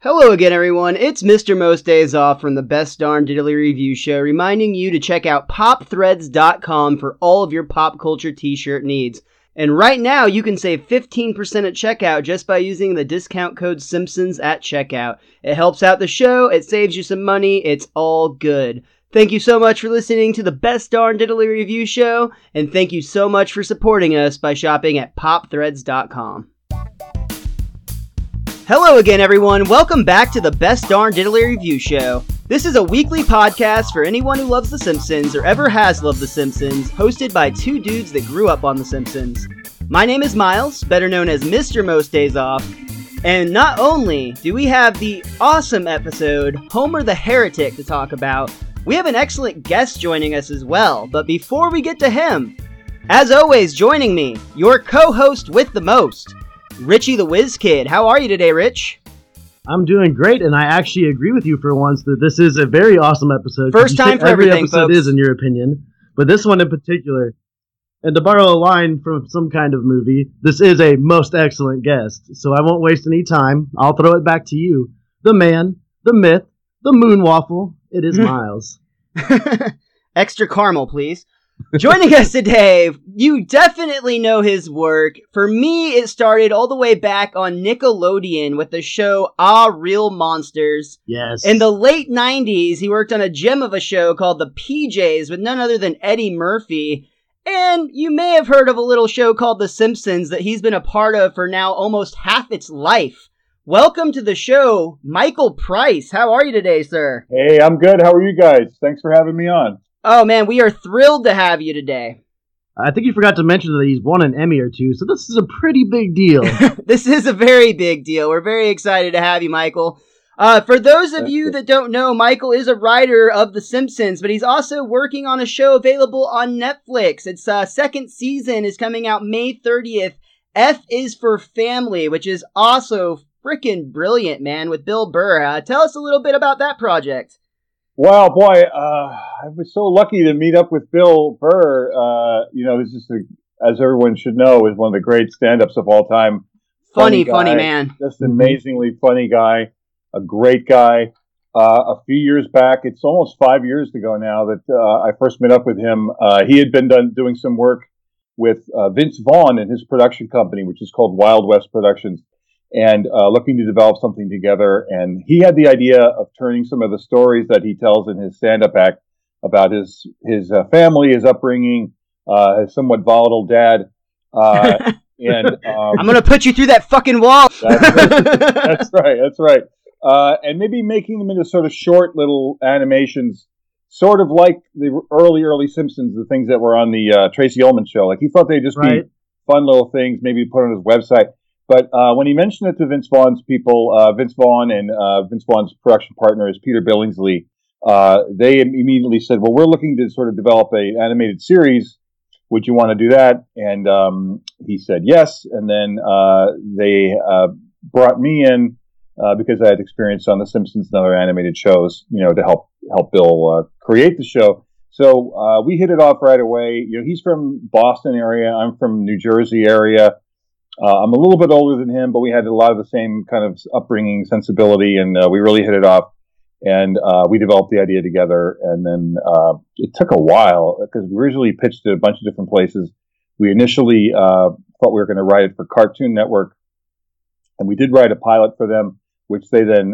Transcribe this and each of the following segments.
Hello again, everyone. It's MrMostDaysOff from the Best Darn Diddly Review Show, reminding you to check out popthreads.com for all of your pop culture t-shirt needs. And right now, you can save 15% at checkout just by using the discount code Simpsons at checkout. It helps out the show, it saves you some money, it's all good. Thank you so much for listening to the Best Darn Diddly Review Show, and thank you so much for supporting us by shopping at popthreads.com. Hello again, everyone. Welcome back to the Best Darn Diddly Review Show. This is a weekly podcast for anyone who loves The Simpsons or ever has loved The Simpsons, hosted by two dudes that grew up on The Simpsons. My name is Miles, better known as MrMostDaysOff, and not only do we have the awesome episode, Homer the Heretic, to talk about, we have an excellent guest joining us as well. But before we get to him, as always, joining me, your co-host with the most, Richie the WizKid. How are you today, Rich? I'm doing great, and I actually agree with you for once that this is a very awesome episode. First time for every everything, episode folks. is, in your opinion, but this one in particular. And to borrow a line from some kind of movie, this is a most excellent guest. So I won't waste any time. I'll throw it back to you, the man, the myth, the moon waffle. It is Miles. Extra caramel, please. Joining us today, you definitely know his work. For me, it started all the way back on Nickelodeon with the show Real Monsters. Yes. In the late 90s, he worked on a gem of a show called The PJs with none other than Eddie Murphy. And you may have heard of a little show called The Simpsons that he's been a part of for now almost half its life. Welcome to the show, Michael Price. How are you today, sir? Hey, I'm good. How are you guys? Thanks for having me on. Oh, man, we are thrilled to have you today. I think you forgot to mention that he's won an Emmy or two, so this is a pretty big deal. This is a very big deal. We're very excited to have you, Michael. For those of you that don't know, Michael is a writer of The Simpsons, but he's also working on a show available on Netflix. Its second season is coming out May 30th. F is for Family, which is also freaking brilliant, man, with Bill Burr. Tell us a little bit about that project. Wow, boy, I was so lucky to meet up with Bill Burr. This is, as everyone should know, is one of the great stand-ups of all time. Funny man. Just an amazingly funny guy, a great guy. A few years back, it's almost 5 years ago now that I first met up with him. He had been doing some work with Vince Vaughn and his production company, which is called Wild West Productions, and looking to develop something together. And he had the idea of turning some of the stories that he tells in his stand-up act about his family, his upbringing, his somewhat volatile dad. And I'm going to put you through that fucking wall. That's right. And maybe making them into sort of short little animations, sort of like the early Simpsons, the things that were on the Tracy Ullman show. Like, he thought they'd just be fun little things, maybe put on his website. But when he mentioned it to Vince Vaughn's people, Vince Vaughn and Vince Vaughn's production partner is Peter Billingsley, they immediately said, well, we're looking to sort of develop an animated series. Would you want to do that? And he said yes. And then they brought me in because I had experience on The Simpsons and other animated shows, to help Bill create the show. So we hit it off right away. He's from Boston area. I'm from New Jersey area. I'm a little bit older than him, but we had a lot of the same kind of upbringing, sensibility, and we really hit it off. And we developed the idea together. And then it took a while because we originally pitched it a bunch of different places. We initially thought we were going to write it for Cartoon Network, and we did write a pilot for them, which they then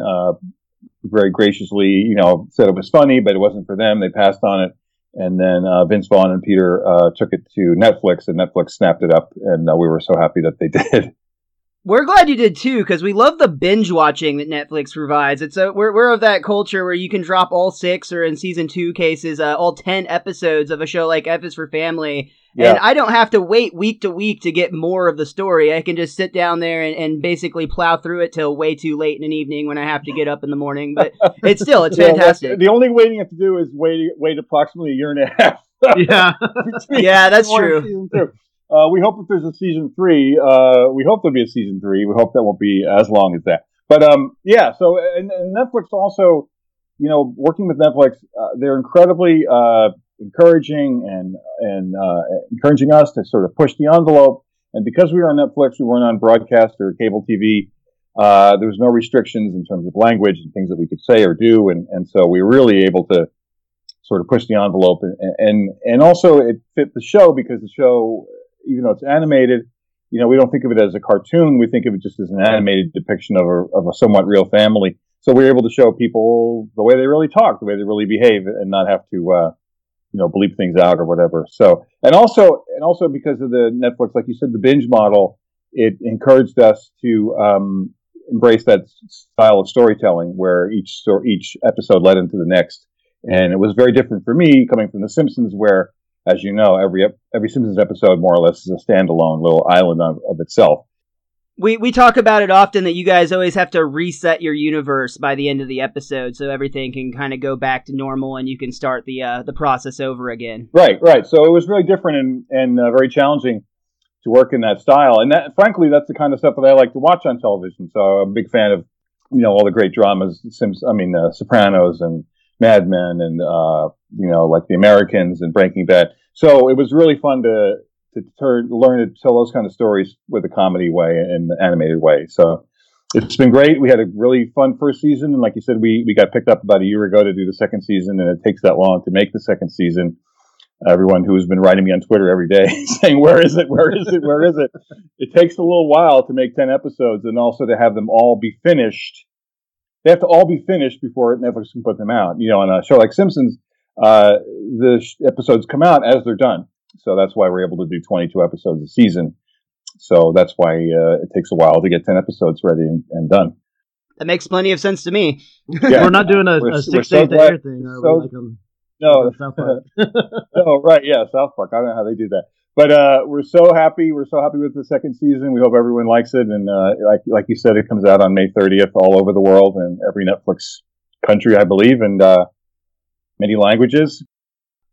very graciously, said it was funny, but it wasn't for them. They passed on it. And then Vince Vaughn and Peter took it to Netflix, and Netflix snapped it up, and we were so happy that they did. We're glad you did too, because we love the binge watching that Netflix provides. We're of that culture where you can drop all 6, or in season 2 cases, all 10 episodes of a show like F is for Family. Yeah. And I don't have to wait week to week to get more of the story. I can just sit down there and basically plow through it till way too late in an evening when I have to get up in the morning. But it's fantastic. The only waiting you have to do is wait approximately a year and a half. Yeah, that's true. We hope if there's a season 3, we hope there'll be a season 3. We hope that won't be as long as that. But so and Netflix also, working with Netflix, they're incredibly encouraging and encouraging us to sort of push the envelope. And because we were on Netflix, we weren't on broadcast or cable TV. There was no restrictions in terms of language and things that we could say or do, and so we were really able to sort of push the envelope, and also it fit the show because the show, even though it's animated, we don't think of it as a cartoon. We think of it just as an animated depiction of a somewhat real family. So we were able to show people the way they really talk, the way they really behave, and not have to, bleep things out or whatever. So, and also because of the Netflix, like you said, the binge model, it encouraged us to embrace that style of storytelling where each episode led into the next. And it was very different for me coming from The Simpsons, where, as you know, every Simpsons episode more or less is a standalone little island of itself. We talk about it often that you guys always have to reset your universe by the end of the episode, so everything can kind of go back to normal and you can start the process over again. Right. So it was really different and very challenging to work in that style. And that, frankly, that's the kind of stuff that I like to watch on television. So I'm a big fan of, all the great dramas, Sopranos and Mad Men and, like The Americans and Breaking Bad. So it was really fun to learn to tell those kind of stories with a comedy way and an animated way. So it's been great. We had a really fun first season. And like you said, we got picked up about a year ago to do the second season, and it takes that long to make the second season. Everyone who's been writing me on Twitter every day saying, where is it? It takes a little while to make 10 episodes and also to have them all be finished. They have to all be finished before Netflix can put them out. On a show like Simpsons, the episodes come out as they're done. So that's why we're able to do 22 episodes a season. So that's why it takes a while to get 10 episodes ready and done. That makes plenty of sense to me. Yeah. We're not doing a 6 days to air thing. No, South Park. Oh, right. Yeah, South Park. I don't know how they do that. But we're so happy. We're so happy with the second season. We hope everyone likes it. And like you said, it comes out on May 30th all over the world and every Netflix country, I believe, and many languages.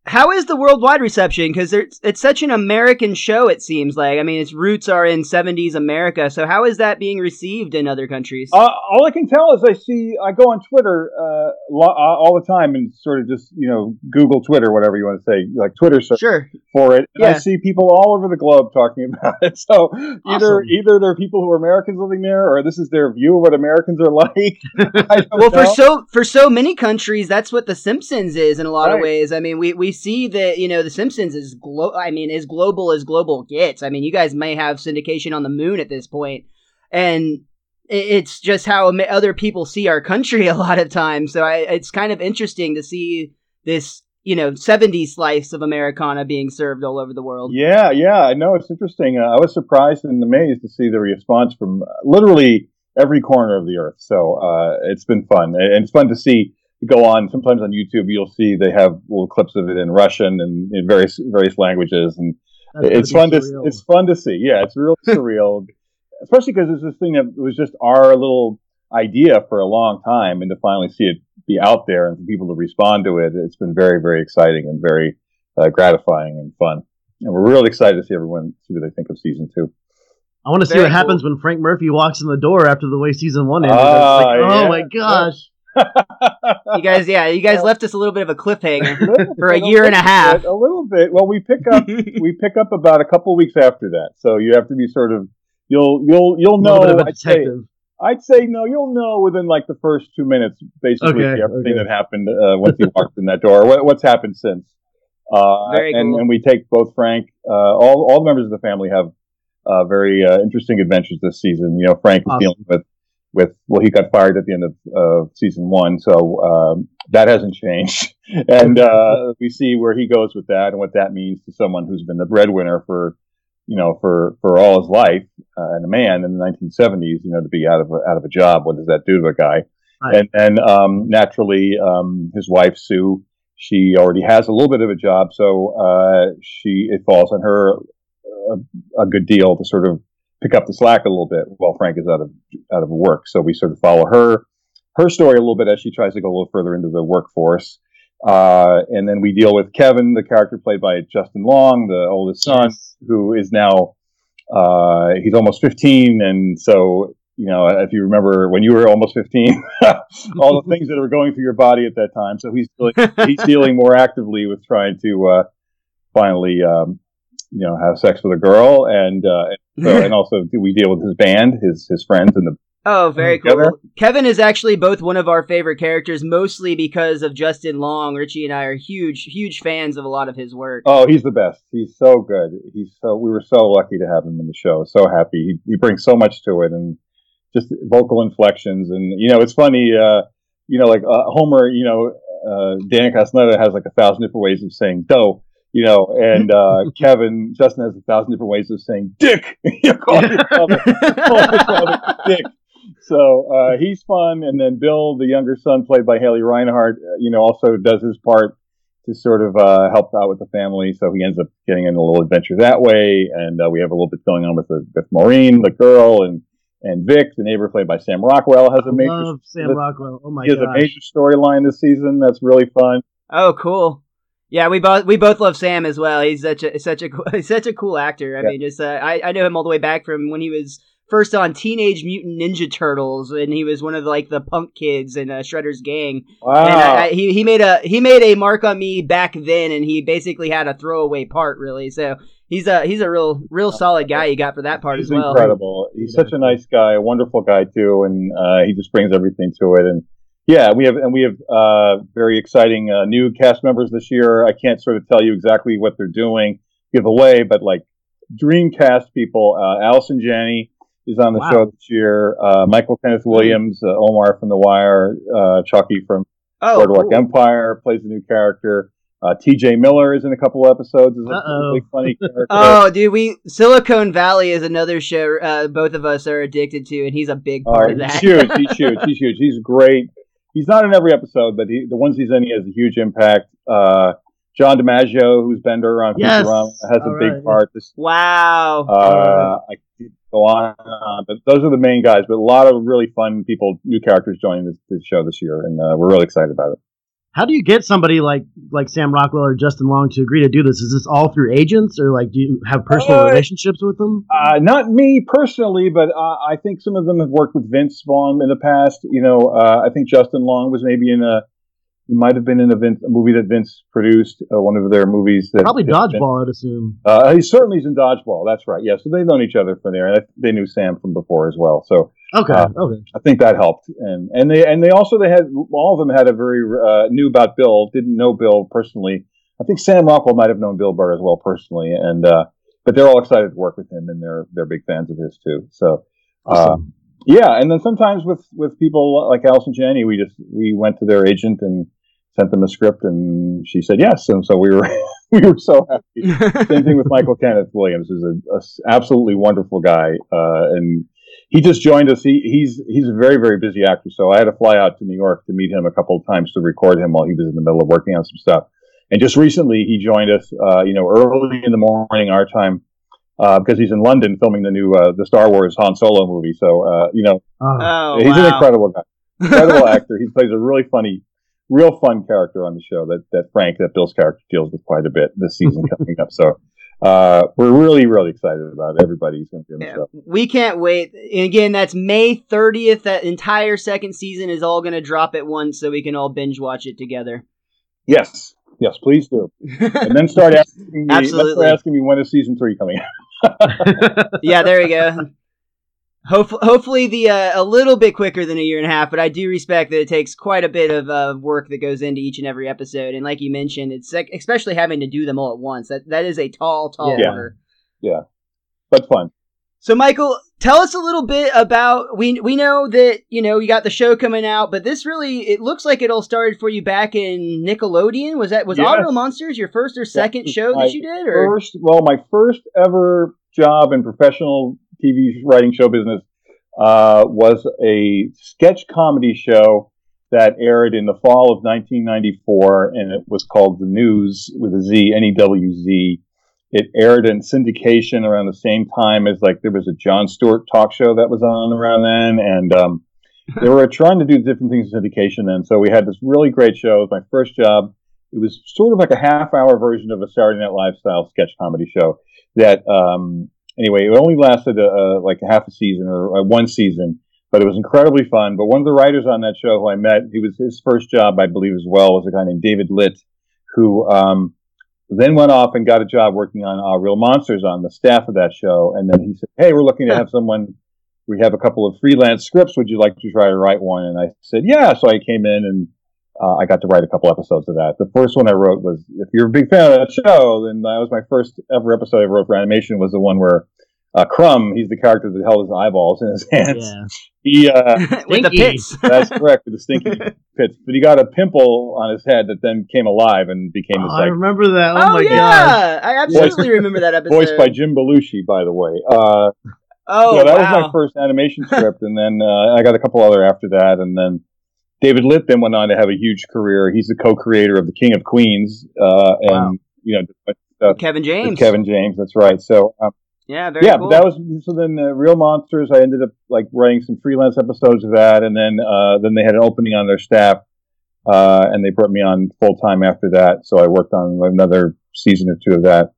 How is the worldwide reception? Because it's such an American show, it seems like. I mean, its roots are in 70s America. So how is that being received in other countries? All I can tell is I go on Twitter all the time and sort of just, Google Twitter, whatever you want to say, like Twitter search for it. And I see people all over the globe talking about it. So either there are people who are Americans living there, or this is their view of what Americans are like. Well, for so many countries, that's what The Simpsons is in a lot of ways. I mean, we see that, The Simpsons is as global as global gets. I mean, you guys may have syndication on the moon at this point, and it's just how other people see our country a lot of times. So it's kind of interesting to see this, 70s slice of Americana being served all over the world. Yeah, I know, it's interesting. I was surprised and amazed to see the response from literally every corner of the earth. So it's been fun, and it's fun to see. Go on. Sometimes on YouTube, you'll see they have little clips of it in Russian and in various languages, and it's fun to see. Yeah, it's real surreal, especially because it's this thing that was just our little idea for a long time, and to finally see it be out there and for people to respond to it, it's been very, very exciting and very gratifying and fun. And we're really excited to see everyone see what they think of season 2. I want to see what happens when Frank Murphy walks in the door after the way season 1 ended. Oh my gosh. You guys left us a little bit of a cliffhanger for a year and a half. A little bit. Well, we pick up about a couple weeks after that, so you have to be sort of you'll know. I'd say no, you'll know within like the first 2 minutes, basically everything that happened once he walked in that door. What's happened since? Very cool. And we take both Frank. All the members of the family have very interesting adventures this season. Frank is dealing with he got fired at the end of season 1, so that hasn't changed, and we see where he goes with that and what that means to someone who's been the breadwinner for all his life, and a man in the 1970s, to be out of a job. What does that do to a guy? Right. And naturally, his wife Sue, she already has a little bit of a job, so it falls on her a good deal to sort of pick up the slack a little bit while Frank is out of work. So we sort of follow her story a little bit as she tries to go a little further into the workforce. And then we deal with Kevin, the character played by Justin Long, the oldest son, who is now, he's almost 15. And so, if you remember when you were almost 15, all the things that were going through your body at that time. So he's dealing more actively with trying to, finally, have sex with a girl, and also we deal with his band, his friends, and Oh, very cool. together. Kevin is actually both one of our favorite characters, mostly because of Justin Long. Richie and I are huge fans of a lot of his work. Oh, he's the best. He's so good. We were so lucky to have him in the show. So happy. He brings so much to it, and just vocal inflections. And, it's funny, Homer, Dan Castaneda has like 1,000 different ways of saying dough, and Justin has 1,000 different ways of saying dick. Call his father Dick. So he's fun. And then Bill, the younger son, played by Haley Reinhardt, also does his part to sort of help out with the family. So he ends up getting in a little adventure that way. And we have a little bit going on with Maureen, the girl, and Vic, the neighbor, played by Sam Rockwell, has a major. I love Sam Rockwell. Oh my god, he has a major storyline this season. That's really fun. Oh, cool. Yeah, we both love Sam as well. He's such a cool actor. I mean, just I know him all the way back from when he was first on Teenage Mutant Ninja Turtles, and he was one of the punk kids in Shredder's gang. Wow. And he made a mark on me back then, and he basically had a throwaway part, really. So he's a real solid guy you got for that part as well. Incredible. He's such a nice guy, a wonderful guy too, and he just brings everything to it. And yeah, we have very exciting new cast members this year. I can't sort of tell you exactly what they're doing, give away, but dream cast people. Allison Janney is on the show this year. Michael Kenneth Williams, Omar from The Wire, Chucky from Boardwalk Empire plays a new character. T.J. Miller is in a couple episodes as a really funny character. Oh, dude, Silicon Valley is another show both of us are addicted to, and he's a big part of that. He's huge. He's great. He's not in every episode, but the ones he's in, he has a huge impact. John DiMaggio, who's Bender on Futurama, has a big part. Wow. I could go on and on, but those are the main guys. But a lot of really fun people, new characters joining this show this year, and we're really excited about it. How do you get somebody like Sam Rockwell or Justin Long to agree to do this? Is this all through agents, or do you have personal relationships with them? Not me personally, but I think some of them have worked with Vince Vaughn in the past. I think Justin Long was maybe he might have been in a movie that Vince produced, one of their movies. Probably Dodgeball, I'd assume. He's in Dodgeball. That's right. Yeah, so they've known each other from there, and they knew Sam from before as well. So okay. I think that helped, and they had all of them had a very knew about Bill, didn't know Bill personally. I think Sam Rockwell might have known Bill Burr as well personally, and but they're all excited to work with him, and they're big fans of his too. So. Awesome. Yeah, and then sometimes with people like Allison Janney, we went to their agent and sent them a script, and she said yes, and so we were so happy. Same thing with Michael Kenneth Williams, who's an absolutely wonderful guy, and he just joined us. He's a very, very busy actor, so I had to fly out to New York to meet him a couple of times to record him while he was in the middle of working on some stuff. And just recently, he joined us, early in the morning our time. Because he's in London filming the new the Star Wars Han Solo movie, so he's an incredible guy, incredible actor. He plays a really funny, real fun character on the show that Frank, that Bill's character, deals with quite a bit this season coming up. So we're really, really excited about it. Everybody's going to be on the show. We can't wait. And again, that's May 30th. That entire second season is all going to drop at once, so we can all binge watch it together. Yes, please do. And then start asking me when is season 3 coming out. Yeah, there we go. Hopefully a little bit quicker than a year and a half, but I do respect that it takes quite a bit of work that goes into each and every episode. And like you mentioned, it's especially having to do them all at once. That is a tall order. Yeah, but fun. So, Michael, tell us a little bit about, we know that, you got the show coming out, but this really, it looks like it all started for you back in Nickelodeon. Was Auto Monsters your first or second show that you did? Or? My first ever job in professional TV writing show business was a sketch comedy show that aired in the fall of 1994, and it was called The News with a Z, N-E-W-Z. It aired in syndication around the same time as there was a Jon Stewart talk show that was on around then, and they were trying to do different things in syndication then. So we had this really great show. It was my first job. It was sort of like a half-hour version of a Saturday Night Live style sketch comedy show. That anyway, it only lasted like a half a season or one season, but it was incredibly fun. But one of the writers on that show who I met, his first job, I believe as well, was a guy named David Litt, who then went off and got a job working on Real Monsters on the staff of that show. And then he said, hey, we're looking to have someone we have a couple of freelance scripts. Would you like to try to write one? And I said, yeah. So I came in and I got to write a couple episodes of that. The first one I wrote was, if you're a big fan of that show, then that was my first ever episode I wrote for animation, was the one where Crumb, he's the character that held his eyeballs in his hands. Yeah. He with the pits. That's correct, with the stinky pits. But he got a pimple on his head that then came alive and became this. I remember that. Oh my yeah, god! I absolutely remember that episode. Voiced by Jim Belushi, by the way. That was my first animation script, and then I got a couple other after that, and then David Litt then went on to have a huge career. He's the co-creator of The King of Queens, and Kevin James. Kevin James, that's right. So. Very cool. But that was, so then Real Monsters, I ended up like writing some freelance episodes of that, and then they had an opening on their staff, and they brought me on full time after that, so I worked on another season or two of that.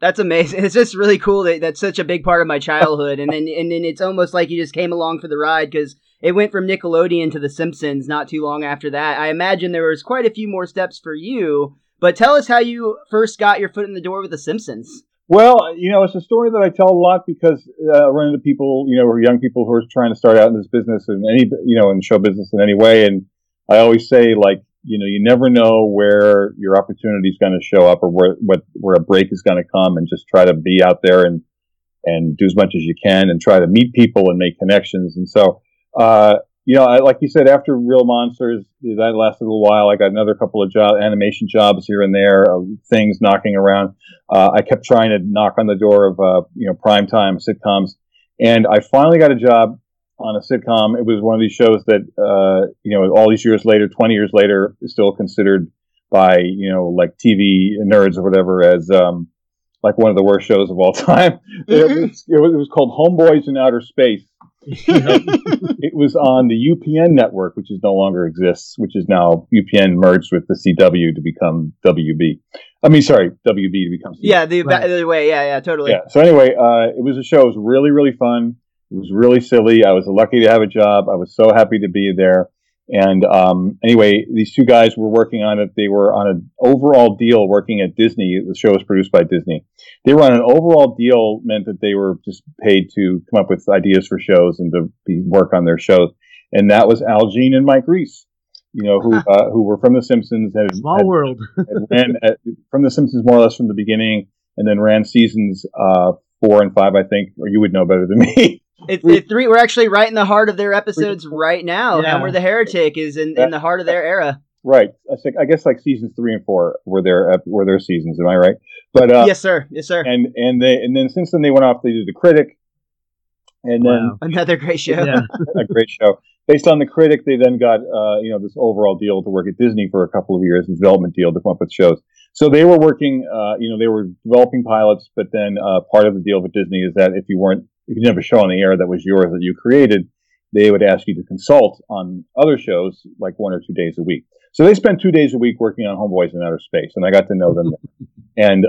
That's amazing. It's just really cool that's such a big part of my childhood, and then it's almost like you just came along for the ride, because it went from Nickelodeon to The Simpsons not too long after that. I imagine there was quite a few more steps for you, but tell us how you first got your foot in the door with The Simpsons. Well, it's a story that I tell a lot because I run into people, or young people who are trying to start out in this business in in show business in any way. And I always say, like, you never know where your opportunity is going to show up or where a break is going to come, and just try to be out there and do as much as you can and try to meet people and make connections. And so, like you said, after Real Monsters, that lasted a little while. I got another couple of animation jobs here and there, things knocking around. I kept trying to knock on the door of, primetime sitcoms. And I finally got a job on a sitcom. It was one of these shows that, all these years later, 20 years later, is still considered by, like TV nerds or whatever as, like one of the worst shows of all time. Mm-hmm. It was called Homeboys in Outer Space. It was on the UPN network, which no longer exists, which is now UPN merged with the CW to become WB. WB to become CW. Yeah, the other way. Yeah, totally. Yeah. So anyway, it was a show. It was really, really fun. It was really silly. I was lucky to have a job. I was so happy to be there. And anyway, these two guys were working on it. They were on an overall deal working at Disney. The show was produced by Disney. They were on an overall deal, meant that they were just paid to come up with ideas for shows and to work on their shows. And that was Al Jean and Mike Reiss, who were from The Simpsons. Small world. Ran from The Simpsons more or less from the beginning, and then ran seasons 4 and 5, I think, or you would know better than me. It's 3. We're actually right in the heart of their episodes right now. Yeah. And where the Heretic is in the heart of their era. Right. I guess like seasons 3 and 4 were their seasons. Am I right? But yes, sir. And then since then they went off. They did The Critic, and then another great show. Yeah. A great show. Based on The Critic, they then got this overall deal to work at Disney for a couple of years, a development deal to come up with shows. So they were working. They were developing pilots, but then part of the deal with Disney is that if you didn't have a show on the air that was yours that you created, they would ask you to consult on other shows like 1 or 2 days a week. So they spent 2 days a week working on Homeboys in Outer Space, and I got to know them. and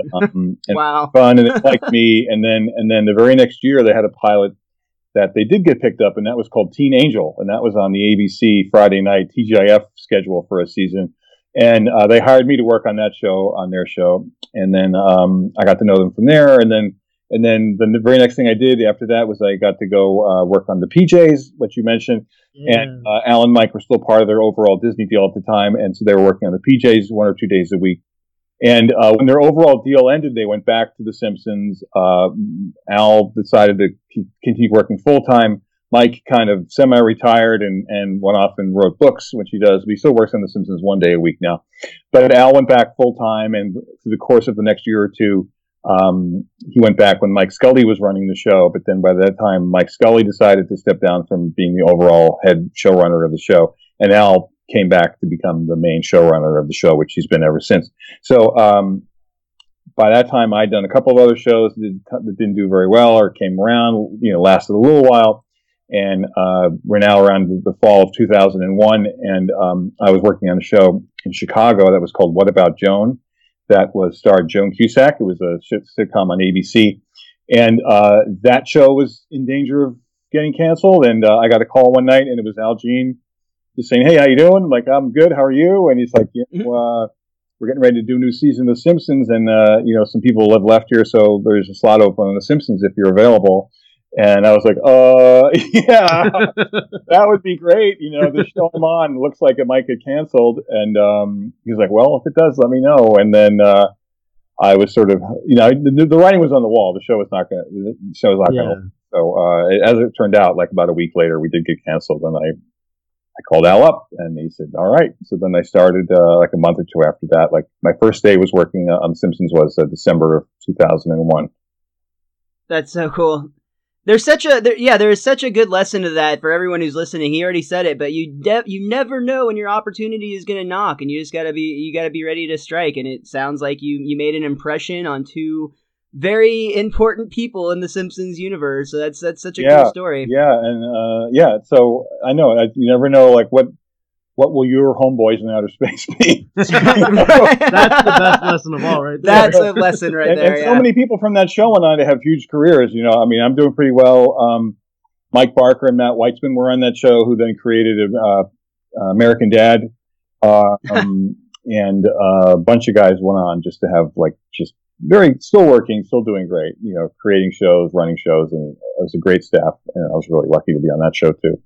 wow, fun, and they liked me. And then the very next year, they had a pilot that they did get picked up, and that was called Teen Angel, and that was on the ABC Friday night TGIF schedule for a season. And they hired me to work on that show, on their show, and then I got to know them from there. And then the very next thing I did after that was I got to go work on the PJs, what you mentioned. Yeah. And Al and Mike were still part of their overall Disney deal at the time, and so they were working on the PJs 1 or 2 days a week. And when their overall deal ended, they went back to The Simpsons. Al decided to continue working full-time. Mike kind of semi-retired and went off and wrote books, which he does. But he still works on The Simpsons 1 day a week now. But Al went back full-time, and through the course of the next year or two, he went back when Mike Scully was running the show. But then by that time, Mike Scully decided to step down from being the overall head showrunner of the show. And Al came back to become the main showrunner of the show, which he's been ever since. So by that time, I'd done a couple of other shows that didn't do very well or came around, lasted a little while. And we're now around the fall of 2001, and I was working on a show in Chicago that was called What About Joan? That starred Joan Cusack. It was a sitcom on ABC. And that show was in danger of getting canceled. And I got a call one night, and it was Al Jean just saying, "Hey, how you doing?" I'm like, "I'm good. How are you?" And he's like, "We're getting ready to do a new season of The Simpsons, and some people have left here, so there's a slot open on The Simpsons if you're available." And I was like, yeah, that would be great. The show I'm on looks like it might get canceled. And he's like, well, if it does, let me know. And then I was sort of, the writing was on the wall. The show was not going to. So as it turned out, like about a week later, we did get canceled, and I called Al up, and he said, all right. So then I started like a month or two after that. Like my first day was working on Simpsons was December of 2001. That's so cool. There is such a good lesson to that for everyone who's listening. He already said it, but you never know when your opportunity is going to knock, and you just gotta be ready to strike. And it sounds like you made an impression on two very important people in the Simpsons universe. So that's such a cool story. Yeah, and So I know you never know, like what will your homeboys in outer space be? That's the best lesson of all, right there. That's a lesson right there. And so many people from that show went on to have huge careers. I mean, I'm doing pretty well. Mike Barker and Matt Weitzman were on that show, who then created American Dad, and a bunch of guys went on just to have still working, still doing great. Creating shows, running shows, and it was a great staff. And I was really lucky to be on that show too.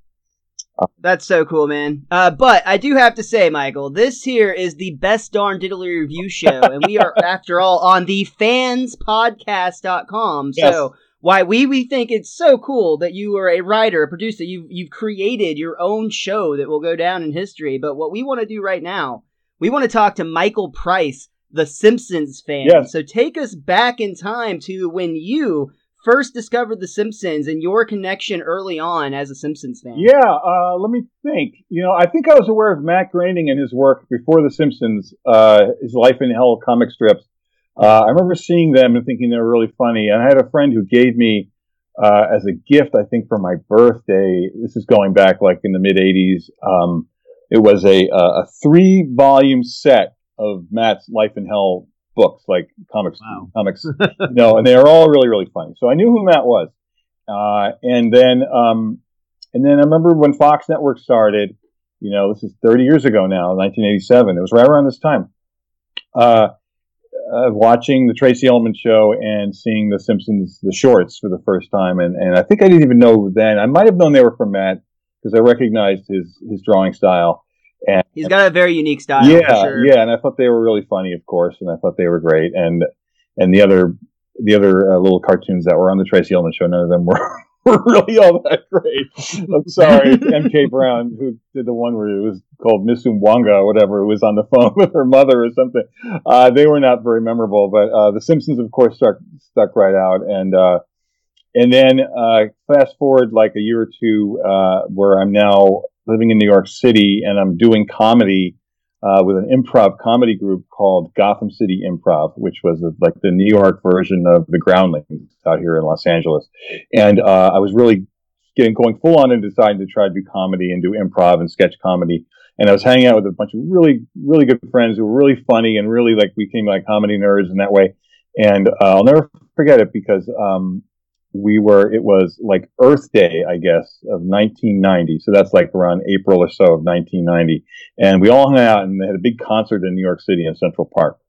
That's so cool, man. But I do have to say, Michael, this here is the Best Darn Diddly Review Show, and we are, after all, on the fanspodcast.com. Yes. So why we think it's so cool that you are a writer, a producer, you've created your own show that will go down in history. But what we want to do right now, we want to talk to Michael Price, the Simpsons fan. Yes. So take us back in time to when you first discovered The Simpsons and your connection early on as a Simpsons fan. Yeah, let me think. I think I was aware of Matt Groening and his work before The Simpsons, his Life in Hell comic strips. I remember seeing them and thinking they were really funny. And I had a friend who gave me, as a gift, I think for my birthday, this is going back like in the mid-'80s, it was a 3-volume set of Matt's Life in Hell books, like comics, and they are all really, really funny. So I knew who Matt was. And then I remember when Fox Network started, this is 30 years ago now, 1987. It was right around this time. Watching the Tracy Ullman show and seeing the Simpsons, the shorts for the first time. And I think I didn't even know then. I might have known they were from Matt because I recognized his drawing style. And he's got a very unique style. Yeah, for sure. Yeah, and I thought they were really funny, of course, and I thought they were great. And the other little cartoons that were on the Tracy Ullman show, none of them were really all that great. I'm sorry, M.K. Brown, who did the one where it was called Miss Umwanga or whatever, who was on the phone with her mother or something. They were not very memorable, but the Simpsons, of course, stuck right out. And then fast forward like a year or two, where I'm now living in New York City, and I'm doing comedy with an improv comedy group called Gotham City Improv, which was like the New York version of the Groundlings out here in Los Angeles. And I was really going full on and deciding to try to do comedy and do improv and sketch comedy. And I was hanging out with a bunch of really, really good friends who were really funny and really we became like comedy nerds in that way. And I'll never forget it because it was like Earth Day, I guess, of 1990. So that's like around April or so of 1990. And we all hung out and they had a big concert in New York City in Central Park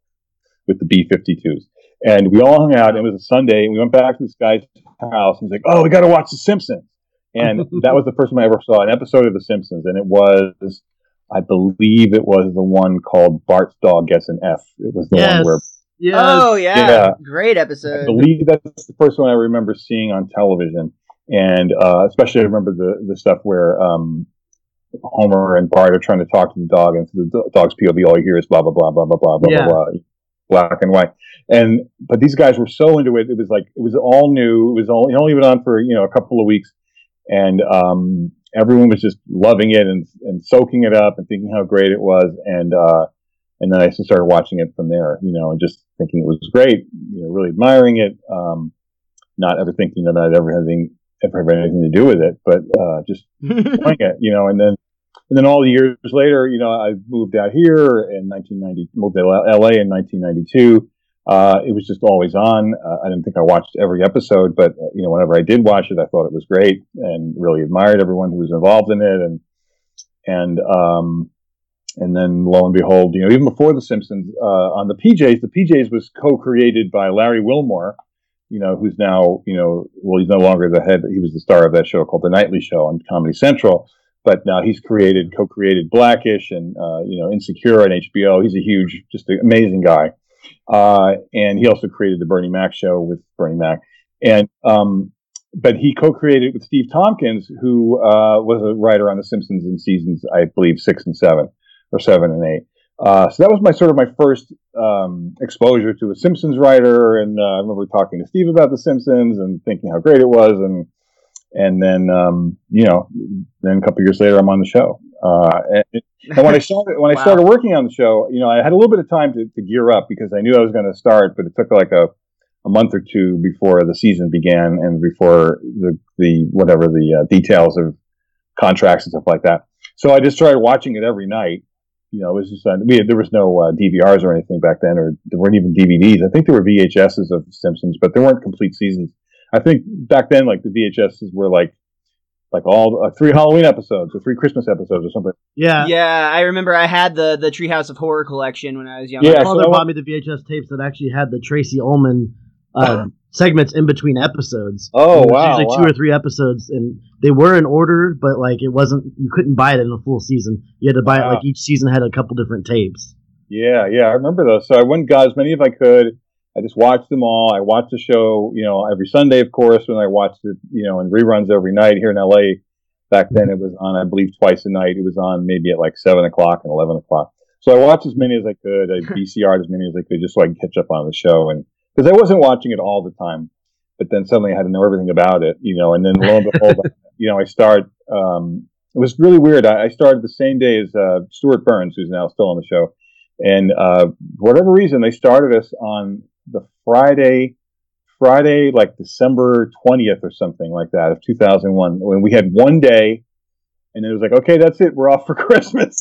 with the B-52s. And we all hung out. And it was a Sunday. And we went back to this guy's house. And he's like, oh, we got to watch The Simpsons. And that was the first time I ever saw an episode of The Simpsons. And it was, I believe it was the one called Bart's Dog Gets an F. It was the one where... Yes. Oh, yeah. Great episode. I believe that's the first one I remember seeing on television. And especially I remember the stuff where Homer and Bart are trying to talk to the dog, and so the dog's POV, all you hear is blah, blah, blah, blah, blah, blah, blah, blah, black and white. But these guys were so into it. It was all new. It was only been on for, a couple of weeks. And everyone was just loving it and soaking it up and thinking how great it was. And then I just started watching it from there, and just thinking it was great, really admiring it, not ever thinking that I'd ever have anything to do with it, but just enjoying it, and then all the years later, I moved out here in 1990, moved to LA in 1992. It was just always on. I didn't think I watched every episode, but whenever I did watch it, I thought it was great and really admired everyone who was involved in it, and then, lo and behold, even before The Simpsons, on the PJs was co-created by Larry Wilmore, who's now, well, he's no longer the head. He was the star of that show called The Nightly Show on Comedy Central. But now he's co-created Blackish and, Insecure on HBO. He's a huge, just an amazing guy. And he also created the Bernie Mac show with Bernie Mac. And, but he co-created with Steve Tompkins, who, was a writer on The Simpsons in seasons, I believe, 6 and 7 or 7 and 8. So that was my first, exposure to a Simpsons writer. And, I remember talking to Steve about The Simpsons and thinking how great it was. And then, then a couple of years later, I'm on the show. And when I started working on the show, I had a little bit of time to gear up because I knew I was going to start, but it took like a month or two before the season began and before the details of contracts and stuff like that. So I just started watching it every night. It was just, there was no DVRs or anything back then, or there weren't even DVDs. I think there were VHSs of The Simpsons, but there weren't complete seasons. I think back then, like the VHSs were like all 3 Halloween episodes or 3 Christmas episodes or something. Yeah. Yeah, I remember I had the Treehouse of Horror collection when I was young. Yeah, my father bought me the VHS tapes that actually had the Tracy Ullman segments in between episodes. Oh, wow. Usually 2 or 3 episodes, and they were in order, but like it wasn't, you couldn't buy it in a full season. You had to buy it like each season had a couple different tapes. Yeah, I remember those. So I went and got as many as I could. I just watched them all. I watched the show, every Sunday, of course, when I watched it, in reruns every night here in LA. Back then it was on, I believe, twice a night. It was on maybe at like 7 o'clock and 11 o'clock. So I watched as many as I could. I VCR'd as many as I could just so I could catch up on the show. And because I wasn't watching it all the time, but then suddenly I had to know everything about it, and then lo and behold, I started, it was really weird. I started the same day as, Stuart Burns, who's now still on the show. And, for whatever reason, they started us on the Friday, like December 20th or something like that of 2001, when we had one day, and it was like, okay, that's it, we're off for Christmas.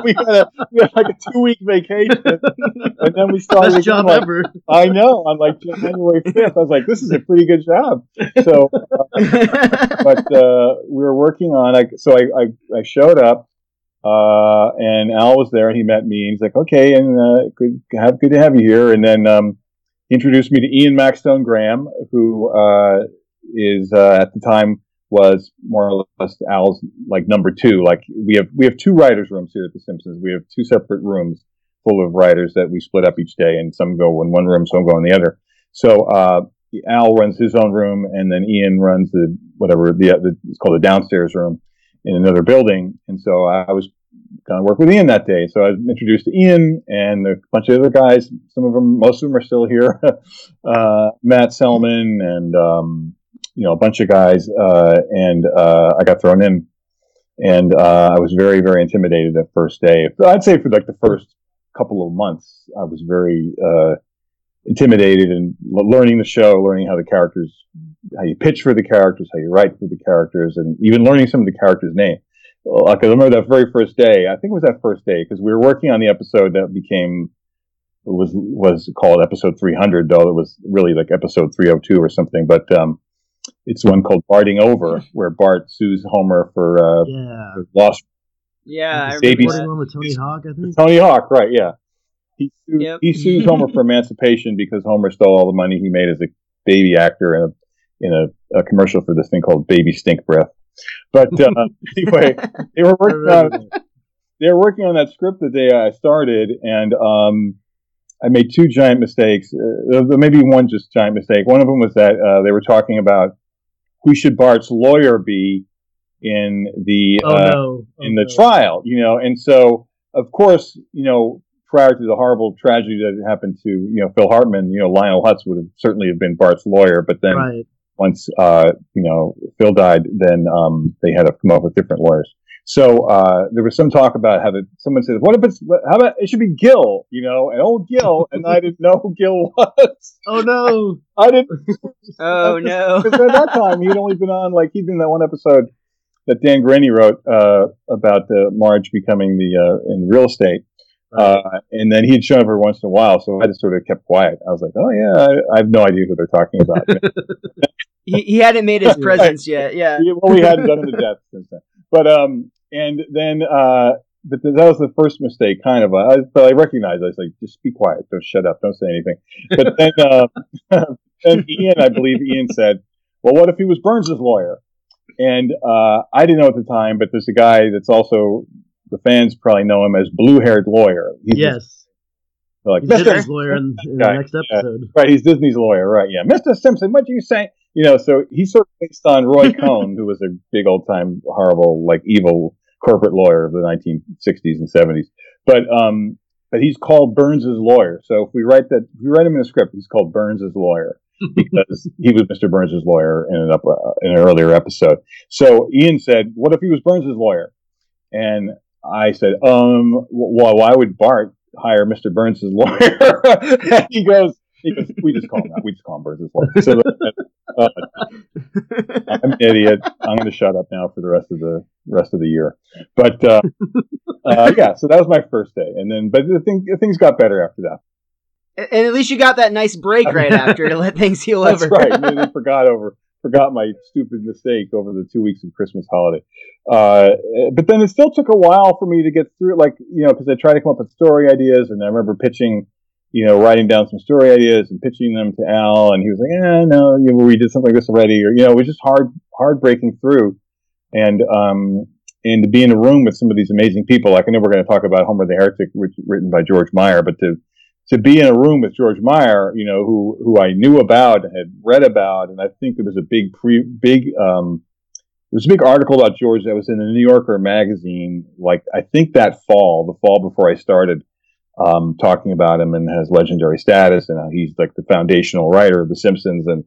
we had like a 2-week vacation, and then we started. Best job ever. I know, on like January 5th, I was like, this is a pretty good job. So, but we were working on. I showed up. And Al was there, and he met me, and he's like, okay, and good to have you here. And then he introduced me to Ian Maxstone Graham, who is at the time was more or less Al's like number 2. Like we have 2 writers' rooms here at The Simpsons. We have 2 separate rooms full of writers that we split up each day, and some go in one room, some go in the other. So Al runs his own room, and then Ian runs it's called the downstairs room in another building. And so I was going to work with Ian that day. So I was introduced to Ian and a bunch of other guys. Most of them are still here. Matt Selman and, a bunch of guys. And I got thrown in, and I was very, very intimidated that first day. I'd say for like the first couple of months, I was very, intimidated and learning the show, learning how you pitch for the characters, how you write for the characters, and even learning some of the characters' names. Like I remember that very first day. I think it was that first day because we were working on the episode that was called episode 300, though it was really like episode 302 or something. But it's one called Barting Over, where Bart sues Homer for lost. Yeah, I remember one with Tony Hawk. I think Tony Hawk, right? Yeah. He sues Homer for emancipation because Homer stole all the money he made as a baby actor in a commercial for this thing called Baby Stink Breath. But anyway, they were working on that script the day I started, and I made 2 giant mistakes. Maybe one just giant mistake. One of them was that they were talking about who should Bart's lawyer be in the trial, and so of course, prior to the horrible tragedy that happened to, Phil Hartman, Lionel Hutz would have certainly have been Bart's lawyer. But then once, Phil died, then they had to come up with different lawyers. So there was some talk about someone said, how about it should be Gil, and old Gil, and I didn't know who Gil was. Oh, no. I didn't. Oh, no. Because at that time, he'd only been on, he'd been in that one episode that Dan Graney wrote about Marge becoming in real estate. And then he'd show up every once in a while, so I just sort of kept quiet. I was like, oh yeah, I have no idea who they're talking about. he hadn't made his presence yet, yeah. Well, we hadn't done him to death since then. But, and then, but that was the first mistake, kind of. But I recognized, I was like, just be quiet, don't shut up, don't say anything. But then, And Ian, I believe Ian said, well, what if he was Burns' lawyer? And I didn't know at the time, but there's a guy that's also, the fans probably know him as Blue-Haired Lawyer. Yes. Like, he's Disney's lawyer in the next episode. Right, he's Disney's lawyer, right, yeah. Mr. Simpson, what do you say? So he's sort of based on Roy Cohn, who was a big old-time, horrible, like, evil corporate lawyer of the 1960s and 70s. But he's called Burns' lawyer. So if we write him in a script, he's called Burns' lawyer because he was Mr. Burns' lawyer in an earlier episode. So Ian said, what if he was Burns' lawyer? And I said, well, why would Bart hire Mr. Burns' lawyer? And he goes, we just call him Burns' lawyer. So I'm an idiot. I'm going to shut up now for the rest of the year. But yeah, so that was my first day, but things got better after that. And at least you got that nice break right after to let things heal over. That's right. And then forgot my stupid mistake over the 2 weeks of Christmas holiday. But then it still took a while for me to get through it, because I tried to come up with story ideas, and I remember pitching, writing down some story ideas and pitching them to Al, and he was like, no, we did something like this already, or, it was just hard breaking through. And to be in a room with some of these amazing people, like I know we're going to talk about Homer the Heretic, which written by George Meyer, but to be in a room with George Meyer, who I knew about and had read about, and I think there was a big article about George that was in the New Yorker magazine, like I think the fall before I started, talking about him and his legendary status and how he's like the foundational writer of The Simpsons, and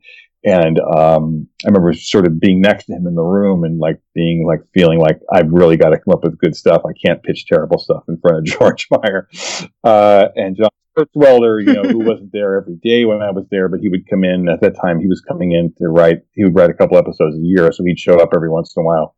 I remember sort of being next to him in the room and feeling like I've really got to come up with good stuff. I can't pitch terrible stuff in front of George Meyer, and John Welder, who wasn't there every day when I was there, but he would come in. At that time, he was coming in to write. He would write a couple episodes a year, so he'd show up every once in a while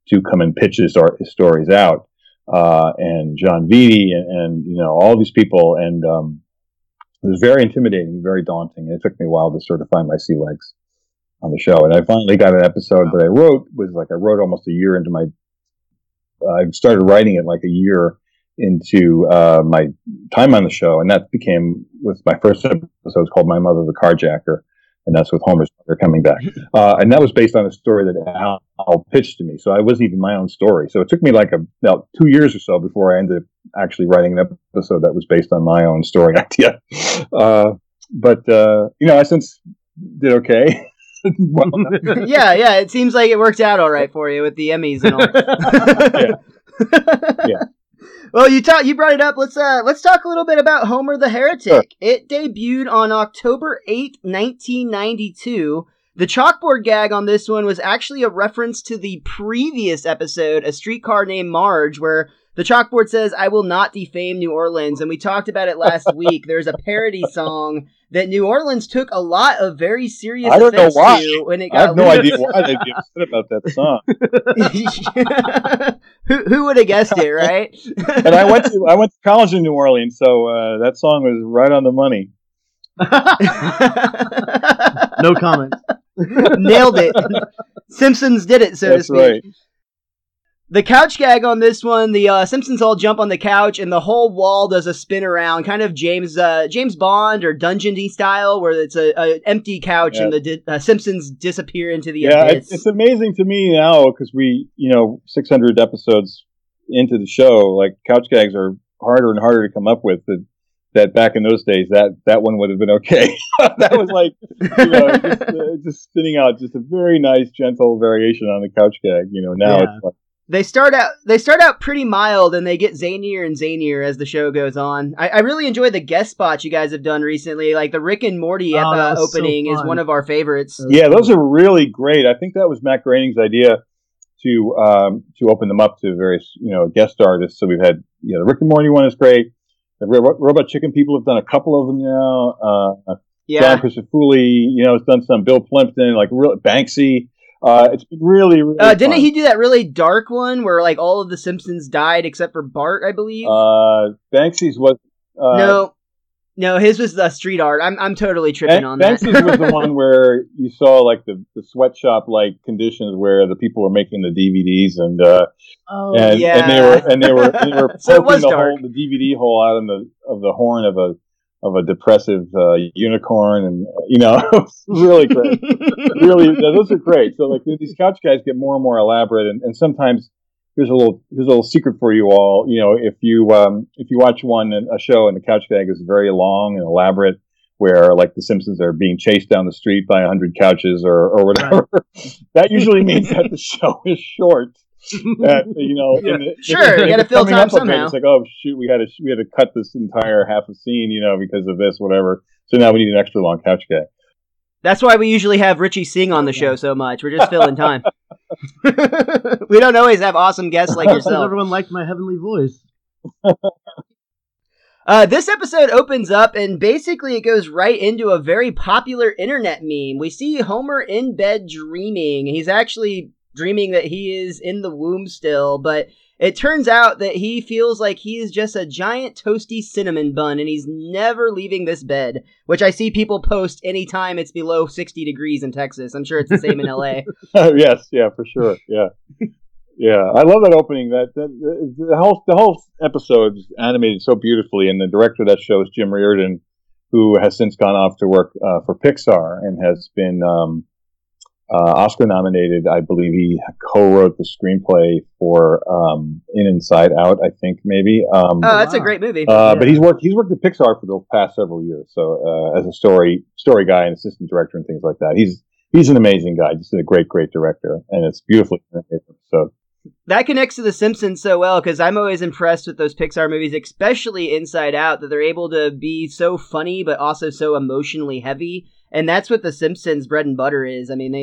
to come and pitch his stories out. And John Vitti and all these people, and it was very intimidating, very daunting. And it took me a while to sort of find my sea legs on the show. And I finally got an episode that I wrote almost a year into I started writing it like a year into my time on the show, and that was my first episode. It's called My Mother the Carjacker, and that's with Homer's mother coming back. And that was based on a story that Al pitched to me, so I wasn't even my own story. So it took me about 2 years or so before I ended up actually writing an episode that was based on my own story idea. But I since did okay. Well, yeah, it seems like it worked out all right for you with the Emmys and all. Yeah. Well, you brought it up. Let's talk a little bit about Homer the Heretic. Sure. It debuted on October 8th, 1992. The chalkboard gag on this one was actually a reference to the previous episode, A Streetcar Named Marge, where the chalkboard says, "I will not defame New Orleans," and we talked about it last week. There's a parody song that New Orleans took a lot of very serious offense to when it got I have no idea why they'd be upset about that song. Who would have guessed it, right? And I went to college in New Orleans, so that song was right on the money. No comment. Nailed it. Simpsons did it, so to speak. Right. The couch gag on this one, the Simpsons all jump on the couch and the whole wall does a spin around, kind of James Bond or Dungeon-y style, where it's a empty couch and the Simpsons disappear into the abyss. It's amazing to me now because 600 episodes into the show, like couch gags are harder and harder to come up with. That back in those days, that one would have been okay. That was like, just spinning out just a very nice, gentle variation on the couch gag. Now it's like, They start out pretty mild, and they get zanier and zanier as the show goes on. I really enjoy the guest spots you guys have done recently. Like the Rick and Morty opening is one of our favorites. Yeah, those are really great. I think that was Matt Groening's idea to open them up to various guest artists. So we've had the Rick and Morty one is great. The Robot Chicken people have done a couple of them now. John Christofouli, has done some. Bill Plimpton, like Banksy. It's been really, really didn't fun. he do that really dark one where like all of the Simpsons died except for Bart, I believe? Banksy's was No, his was the street art. I'm totally tripping on that. Banksy's was the one where you saw like the sweatshop like conditions where the people were making the DVDs and they were so it was poking the DVD hole out of the horn of a depressive unicorn, and it's really great. Really, those are great. So like these couch guys get more and more elaborate, and sometimes here's a little secret for you all. If you watch a show and the couch gag is very long and elaborate, where like the Simpsons are being chased down the street by 100 couches or whatever, that usually means that the show is short. That, sure, you got to fill time somehow. It's like, oh shoot, we had to cut this entire half a scene, because of this, whatever. So now we need an extra long couch gag. That's why we usually have Richie sing on the show so much. We're just filling time. We don't always have awesome guests like yourself. Everyone liked my heavenly voice. This episode opens up, and basically it goes right into a very popular internet meme. We see Homer in bed dreaming. He's actually dreaming that he is in the womb still, but it turns out that he feels like he is just a giant toasty cinnamon bun, and he's never leaving this bed, which I see people post anytime it's below 60 degrees in Texas. I'm sure it's the same in LA. Yes, yeah, for sure, yeah. Yeah, I love that opening. The whole episode is animated so beautifully, and the director of that show is Jim Reardon, who has since gone off to work for Pixar and has been Oscar nominated. I believe he co-wrote the screenplay for In Inside Out, I think maybe. That's a great movie. But he's worked at Pixar for the past several years, so as a story guy and assistant director and things like that. He's an amazing guy, just a great director, and it's beautifully animated. So. That connects to The Simpsons so well, because I'm always impressed with those Pixar movies, especially Inside Out, that they're able to be so funny, but also so emotionally heavy. And that's what The Simpsons' bread and butter is. I mean,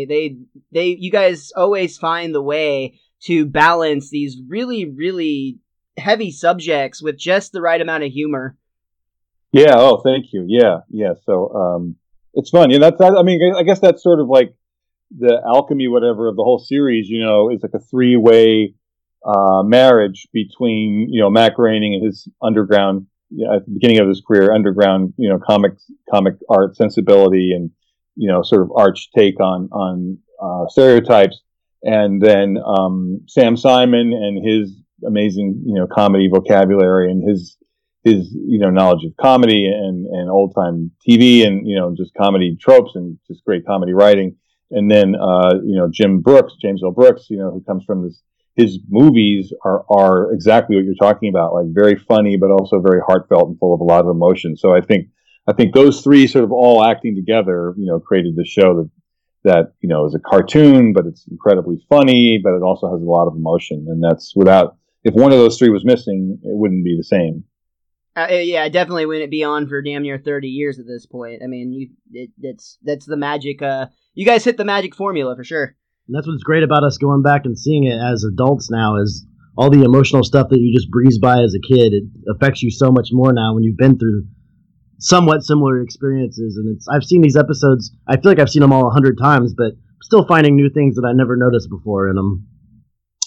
you guys always find the way to balance these really, really heavy subjects with just the right amount of humor. Yeah. Oh, thank you. Yeah. So, it's fun. I guess that's sort of like the alchemy, whatever, of the whole series, is like a three-way marriage between, Matt Groening and his underground, at the beginning of his career, underground, comic art sensibility and, sort of arch take on stereotypes. And then Sam Simon and his amazing, comedy vocabulary and his knowledge of comedy and old-time TV and, just comedy tropes and just great comedy writing. And then, James L. Brooks, who comes from his movies are exactly what you're talking about, like very funny, but also very heartfelt and full of a lot of emotion. So I think those three sort of all acting together, created the show that is a cartoon, but it's incredibly funny, but it also has a lot of emotion. And if one of those three was missing, it wouldn't be the same. Yeah, definitely wouldn't be on for damn near 30 years at this point. I mean, that's the magic. You guys hit the magic formula for sure. And that's what's great about us going back and seeing it as adults now is all the emotional stuff that you just breeze by as a kid. It affects you so much more now when you've been through somewhat similar experiences. And I've seen these episodes. I feel like I've seen them all 100 times, but I'm still finding new things that I never noticed before in them.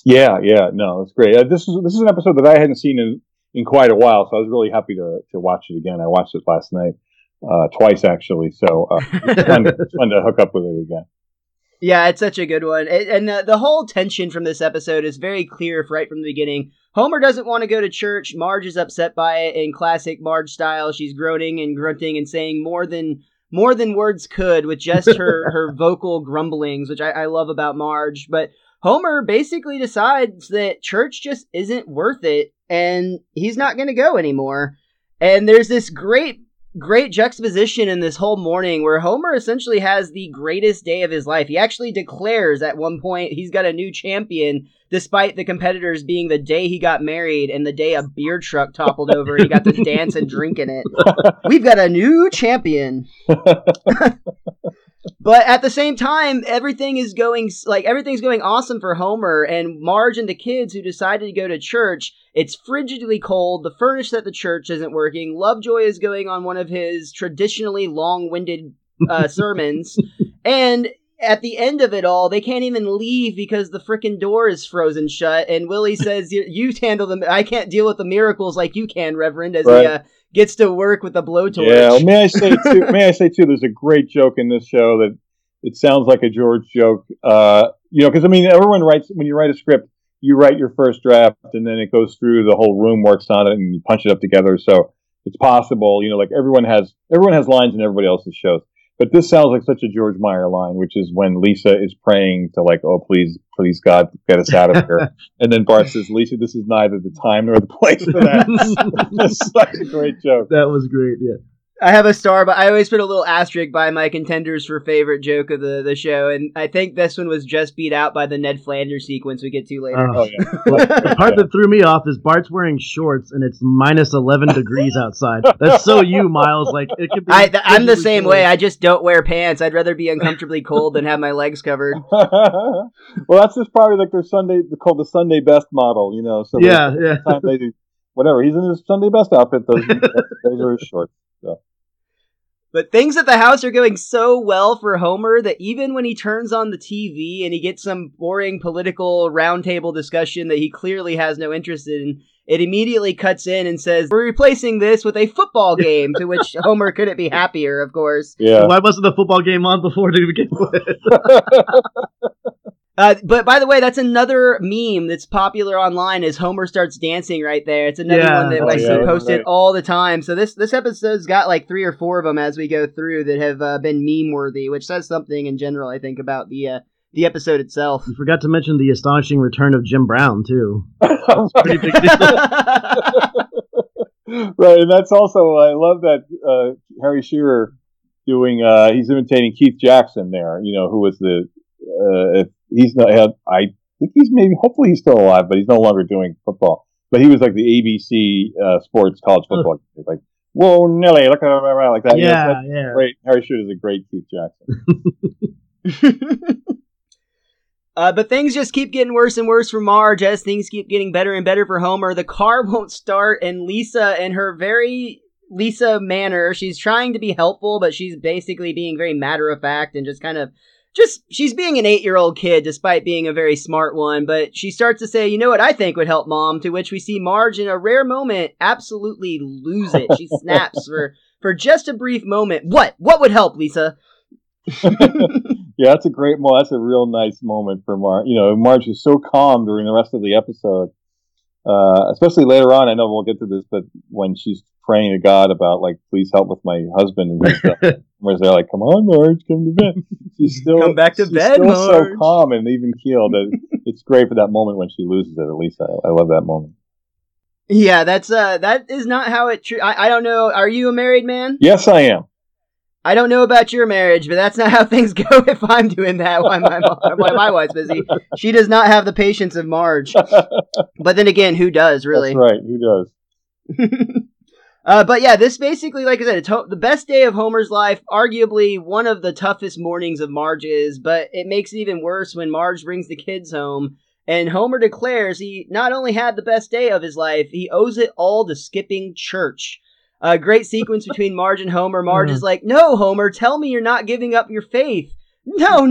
Yeah, no, it's great. This is an episode that I hadn't seen in quite a while, so I was really happy to watch it again. I watched it last night, twice actually, so it's fun to hook up with it again. Yeah, it's such a good one. And the whole tension from this episode is very clear right from the beginning. Homer doesn't want to go to church. Marge is upset by it in classic Marge style. She's groaning and grunting and saying more than words could with just her vocal grumblings, which I love about Marge. But Homer basically decides that church just isn't worth it, and he's not going to go anymore. And there's this great juxtaposition in this whole morning where Homer essentially has the greatest day of his life. He actually declares at one point he's got a new champion, despite the competitors being the day he got married and the day a beer truck toppled over and he got to dance and drink in it. We've got a new champion. But at the same time, everything's going awesome for Homer and Marge and the kids who decided to go to church. It's frigidly cold. The furnace at the church isn't working. Lovejoy is going on one of his traditionally long-winded sermons. And at the end of it all, they can't even leave because the frickin' door is frozen shut. And Willie says, you handle them. I can't deal with the miracles like you can, Reverend, as he gets to work with a blowtorch. Yeah, well, may I say too, there's a great joke in this show that it sounds like a George joke. Because everyone writes, when you write a script, you write your first draft and then it goes through, the whole room works on it and you punch it up together. So it's possible. Like everyone has lines in everybody else's shows. But this sounds like such a George Meyer line, which is when Lisa is praying to like, oh, please, God, get us out of here. And then Bart says, Lisa, this is neither the time nor the place for that. That's such a great joke. That was great, yeah. I have a star, but I always put a little asterisk by my contenders for favorite joke of the show, and I think this one was just beat out by the Ned Flanders sequence we get to later. Oh, yeah. The part that threw me off is Bart's wearing shorts, and it's minus 11 degrees outside. That's so you, Miles. Like it could be. I'm the same way. I just don't wear pants. I'd rather be uncomfortably cold than have my legs covered. Well, that's just probably like their called the Sunday best model, So yeah. Time they do whatever. He's in his Sunday best outfit. Those are his shorts. So. But things at the house are going so well for Homer that even when he turns on the TV and he gets some boring political roundtable discussion that he clearly has no interest in, it immediately cuts in and says, we're replacing this with a football game, to which Homer couldn't be happier, of course. Yeah. Why wasn't the football game on before to begin with? But by the way, that's another meme that's popular online is Homer starts dancing right there. It's another one that I see posted all the time. So this episode's got like 3 or 4 of them as we go through that have been meme worthy, which says something in general, I think, about the episode itself. You forgot to mention the astonishing return of Jim Brown, too. That's a pretty big deal. Right, and that's also, I love that Harry Shearer doing, he's imitating Keith Jackson there, who was he's not, I think hopefully he's still alive, but he's no longer doing football. But he was like the ABC sports college football. Like, whoa, Nelly, look at him, like that. Yeah. Great. Harry Shearer is a great Keith Jackson. But things just keep getting worse and worse for Marge as things keep getting better and better for Homer. The car won't start, and Lisa, in her very Lisa manner, she's trying to be helpful, but she's basically being very matter-of-fact and she's being an 8-year-old kid despite being a very smart one, but she starts to say, you know what I think would help, Mom, to which we see Marge in a rare moment absolutely lose it. She snaps for just a brief moment. What would help, Lisa? Yeah, that's a real nice moment for Marge. Marge is so calm during the rest of the episode, especially later on. I know we'll get to this, but when she's praying to God about, like, please help with my husband and stuff, whereas they're like, come on, Marge, come to bed. She's still come back to bed, still Marge. So calm and even keeled that it's great for that moment when she loses it. At least I love that moment. Yeah, that is not how it. I don't know. Are you a married man? Yes, I am. I don't know about your marriage, but that's not how things go if I'm doing that while my wife's busy. She does not have the patience of Marge. But then again, who does, really? That's right, who does? But yeah, this basically, like I said, it's the best day of Homer's life, arguably one of the toughest mornings of Marge's, but it makes it even worse when Marge brings the kids home, and Homer declares he not only had the best day of his life, he owes it all to skipping church. A great sequence between Marge and Homer. Marge is like, no, Homer, tell me you're not giving up your faith. No.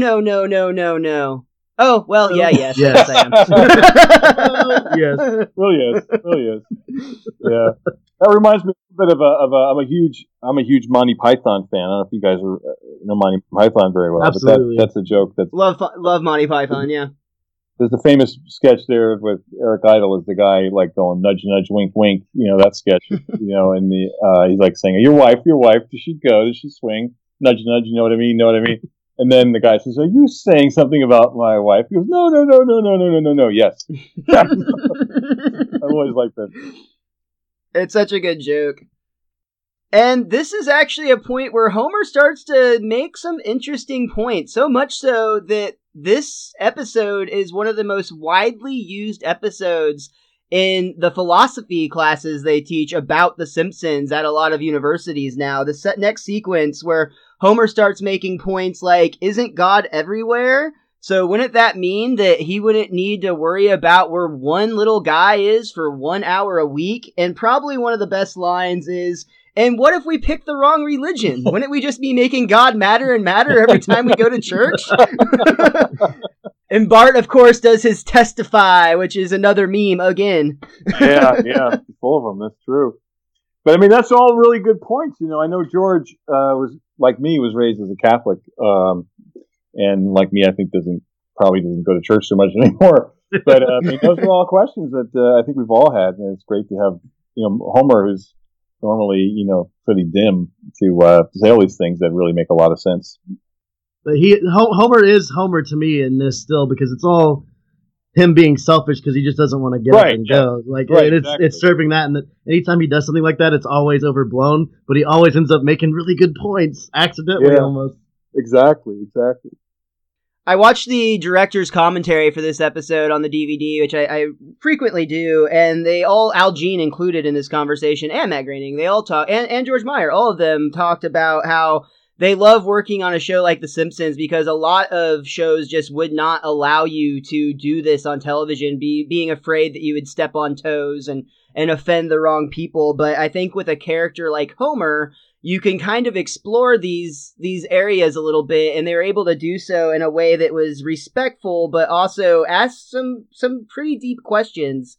Oh, well, yes, I am. Yes. Well, yes. Yeah. That reminds me a bit of I'm a huge Monty Python fan. I don't know if you guys know Monty Python very well. Absolutely. But that's a joke. Love Monty Python, yeah. There's the famous sketch there with Eric Idle as the guy like going nudge, nudge, wink, wink. That sketch. And he's like saying, your wife, does she go? Does she swing? Nudge, nudge. You know what I mean? And then the guy says, are you saying something about my wife? He goes, no. Yes. I always like that. It's such a good joke. And this is actually a point where Homer starts to make some interesting points. So much so that this episode is one of the most widely used episodes in the philosophy classes they teach about The Simpsons at a lot of universities now. The next sequence where Homer starts making points like, isn't God everywhere? So wouldn't that mean that he wouldn't need to worry about where one little guy is for 1 hour a week? And probably one of the best lines is, and what if we pick the wrong religion? Wouldn't we just be making God madder and madder every time we go to church? And Bart, of course, does his testify, which is another meme again. Yeah, full of them. That's true. But I mean, that's all really good points. I know George was like me, was raised as a Catholic, and like me, I think probably doesn't go to church so much anymore. But I mean, those are all questions that I think we've all had, and it's great to have Homer, who's normally, pretty dim to say all these things that really make a lot of sense. But Homer is Homer to me in this still, because it's all him being selfish because he just doesn't want to get up and go. It's serving that, and anytime he does something like that, it's always overblown. But he always ends up making really good points, accidentally almost. Exactly. I watched the director's commentary for this episode on the DVD, which I frequently do, and they all, Al Jean included in this conversation, and Matt Groening, they all talk, and George Meyer, all of them talked about how they love working on a show like The Simpsons because a lot of shows just would not allow you to do this on television, being afraid that you would step on toes and offend the wrong people. But I think with a character like Homer, you can kind of explore these areas a little bit, and they were able to do so in a way that was respectful, but also asked some pretty deep questions.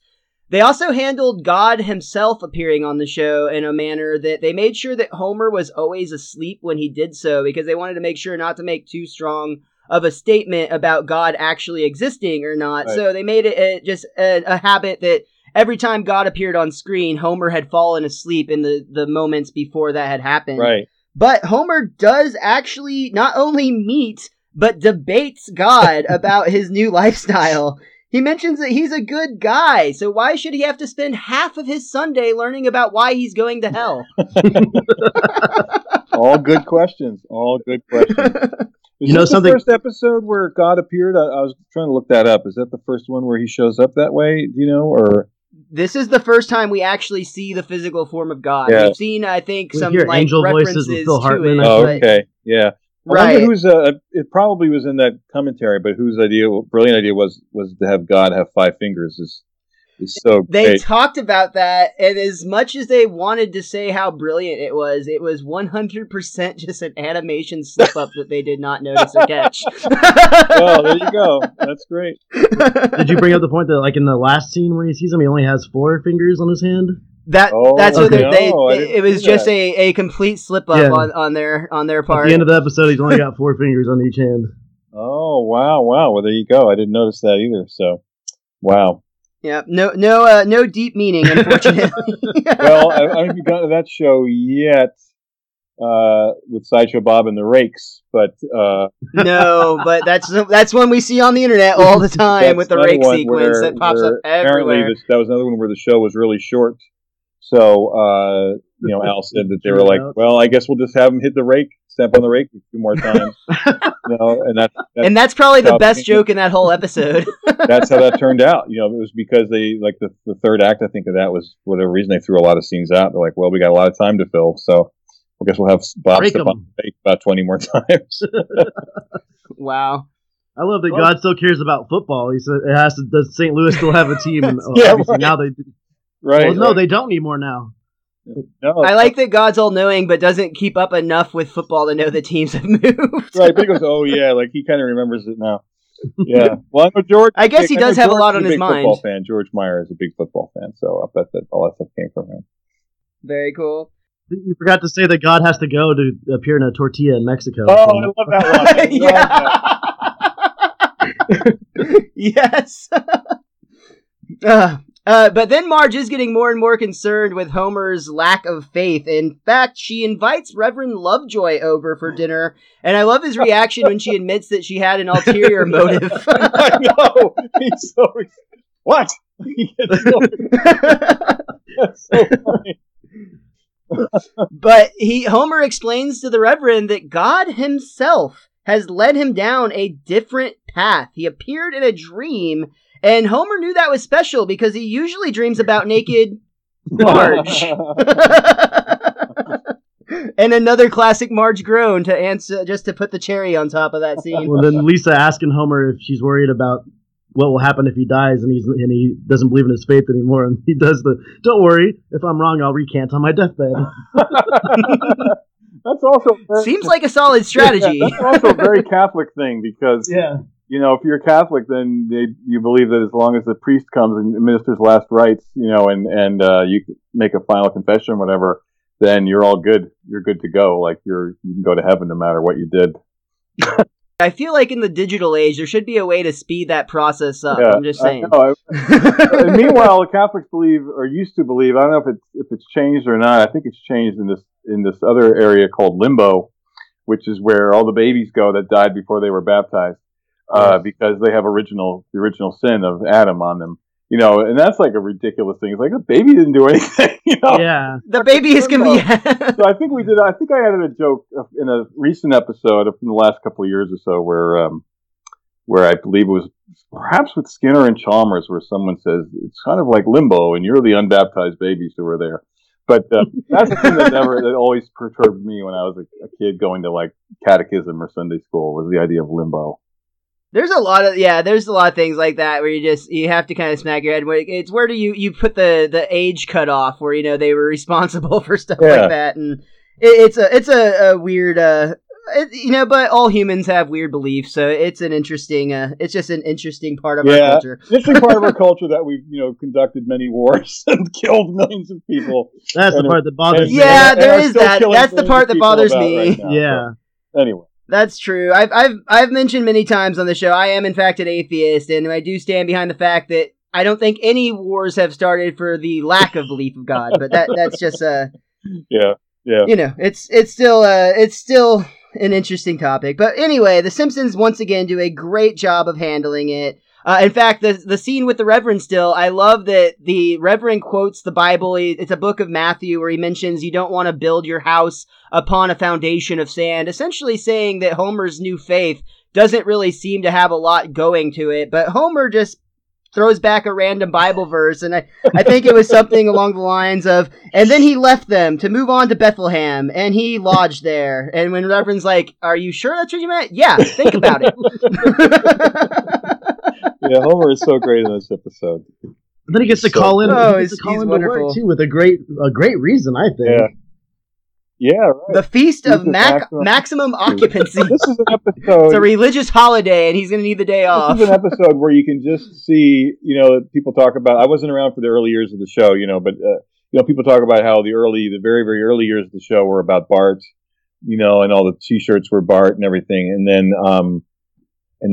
They also handled God himself appearing on the show in a manner that they made sure that Homer was always asleep when he did so, because they wanted to make sure not to make too strong of a statement about God actually existing or not. Right. So they made it just a habit that every time God appeared on screen, Homer had fallen asleep in the moments before that had happened. Right. But Homer does actually not only meet, but debates God about his new lifestyle. He mentions that he's a good guy, so why should he have to spend half of his Sunday learning about why he's going to hell? All good questions. Is this the first episode where God appeared? I was trying to look that up. Is that the first one where he shows up that way? Do you know? Or this is the first time we actually see the physical form of God. Yeah. We've seen, I think, some angel references voices with Phil to Hartman. it. Oh, okay, yeah. I wonder whose, it probably was in that commentary, but whose brilliant idea was to have God have 5 fingers is so They great. talked about that, and as much as they wanted to say how brilliant it was 100% just an animation slip-up that they did not notice or catch. Well, there you go. That's great. Did you bring up the point that, like, in the last scene where he sees him, he only has 4 fingers on his hand? That's what it was just that. a complete slip-up on their part. At the end of the episode, he's only got 4 fingers on each hand. Oh, wow. Well, there you go. I didn't notice that either, so, wow. Yeah, no deep meaning, unfortunately. Well, I don't know if you've gotten to that show yet with Sideshow Bob and the Rakes, but no, but that's one we see on the internet all the time with the rake sequence that pops up everywhere. Apparently, that was another one where the show was really short. So, Al said that they were like, well, I guess we'll just have him hit the rake, step on the rake a few more times. And that's probably the best joke in that whole episode. That's how that turned out. It was because they, like, the third act, I think, of that was, for whatever reason, they threw a lot of scenes out. They're like, well, we got a lot of time to fill, so I guess we'll have Bob step on the rake about 20 more times. Wow. I love that God still cares about football. He said, does St. Louis still have a team? And now they do. Right. Well, no, they don't anymore now. No. I like that God's all-knowing, but doesn't keep up enough with football to know the teams have moved. Right, but he goes, oh yeah, like he kind of remembers it now. Yeah. Well, I know George. I guess he does have a lot on his mind. Football fan. George Meyer is a big football fan, so I bet that all that stuff came from him. Very cool. You forgot to say that God has to go to appear in a tortilla in Mexico. Oh, I love that one. Yes. But then Marge is getting more and more concerned with Homer's lack of faith. In fact, she invites Reverend Lovejoy over for dinner, and I love his reaction when she admits that she had an ulterior motive. I know. He's so... What? That's so funny. But Homer explains to the Reverend that God himself has led him down a different path. He appeared in a dream, and Homer knew that was special because he usually dreams about naked Marge. And another classic Marge groan to answer, just to put the cherry on top of that scene. Well, then Lisa asking Homer if she's worried about what will happen if he dies, and he doesn't believe in his faith anymore, and he does don't worry, if I'm wrong, I'll recant on my deathbed. That's also seems like a solid strategy. Yeah, that's also a very Catholic thing because if you're Catholic, then you believe that as long as the priest comes and administers last rites, and you make a final confession or whatever, then you're all good. You're good to go. Like you can go to heaven no matter what you did. I feel like in the digital age, there should be a way to speed that process up. I'm just saying. And meanwhile, the Catholics believe, or used to believe, I don't know if it's changed or not. I think it's changed in this other area called limbo, which is where all the babies go that died before they were baptized, because they have the original sin of Adam on them. And that's like a ridiculous thing. It's like a baby didn't do anything. Yeah, the baby is gonna be. So I think I added a joke in a recent episode from the last couple of years or so, where I believe it was perhaps with Skinner and Chalmers, where someone says it's kind of like limbo, and you're the unbaptized babies who were there. But that's the thing that always perturbed me when I was a kid going to like catechism or Sunday school, was the idea of limbo. There's a lot of things like that where you have to kind of smack your head. It's where do you put the age cutoff where they were responsible for stuff like that, and it's a weird but all humans have weird beliefs, so it's an interesting it's just an interesting part of our culture. Interesting part of our culture that we've conducted many wars and killed millions of people. That's the part that bothers me. Yeah, there is that. That's the part that bothers me. Right now, yeah. So, anyway. That's true. I've mentioned many times on the show, I am in fact an atheist, and I do stand behind the fact that I don't think any wars have started for the lack of belief of God. But that's just yeah. It's still an interesting topic. But anyway, the Simpsons once again do a great job of handling it. In fact, the scene with the Reverend still, I love that the Reverend quotes the Bible. It's a book of Matthew where he mentions you don't want to build your house upon a foundation of sand, essentially saying that Homer's new faith doesn't really seem to have a lot going to it, but Homer just throws back a random Bible verse, and I think it was something along the lines of, and then he left them to move on to Bethlehem, and he lodged there. And when Reverend's like, are you sure that's what you meant? Yeah, think about it. Yeah, Homer is so great in this episode. And then he gets to call in. He's wonderful. Work too, with a great reason, I think. Yeah, right. The Feast of Maximum Occupancy. This is an episode. It's a religious holiday, and he's going to need the day off. This is an episode where you can just see, people talk about. I wasn't around for the early years of the show, but people talk about how the very, very early years of the show were about Bart, and all the T-shirts were Bart and everything, and then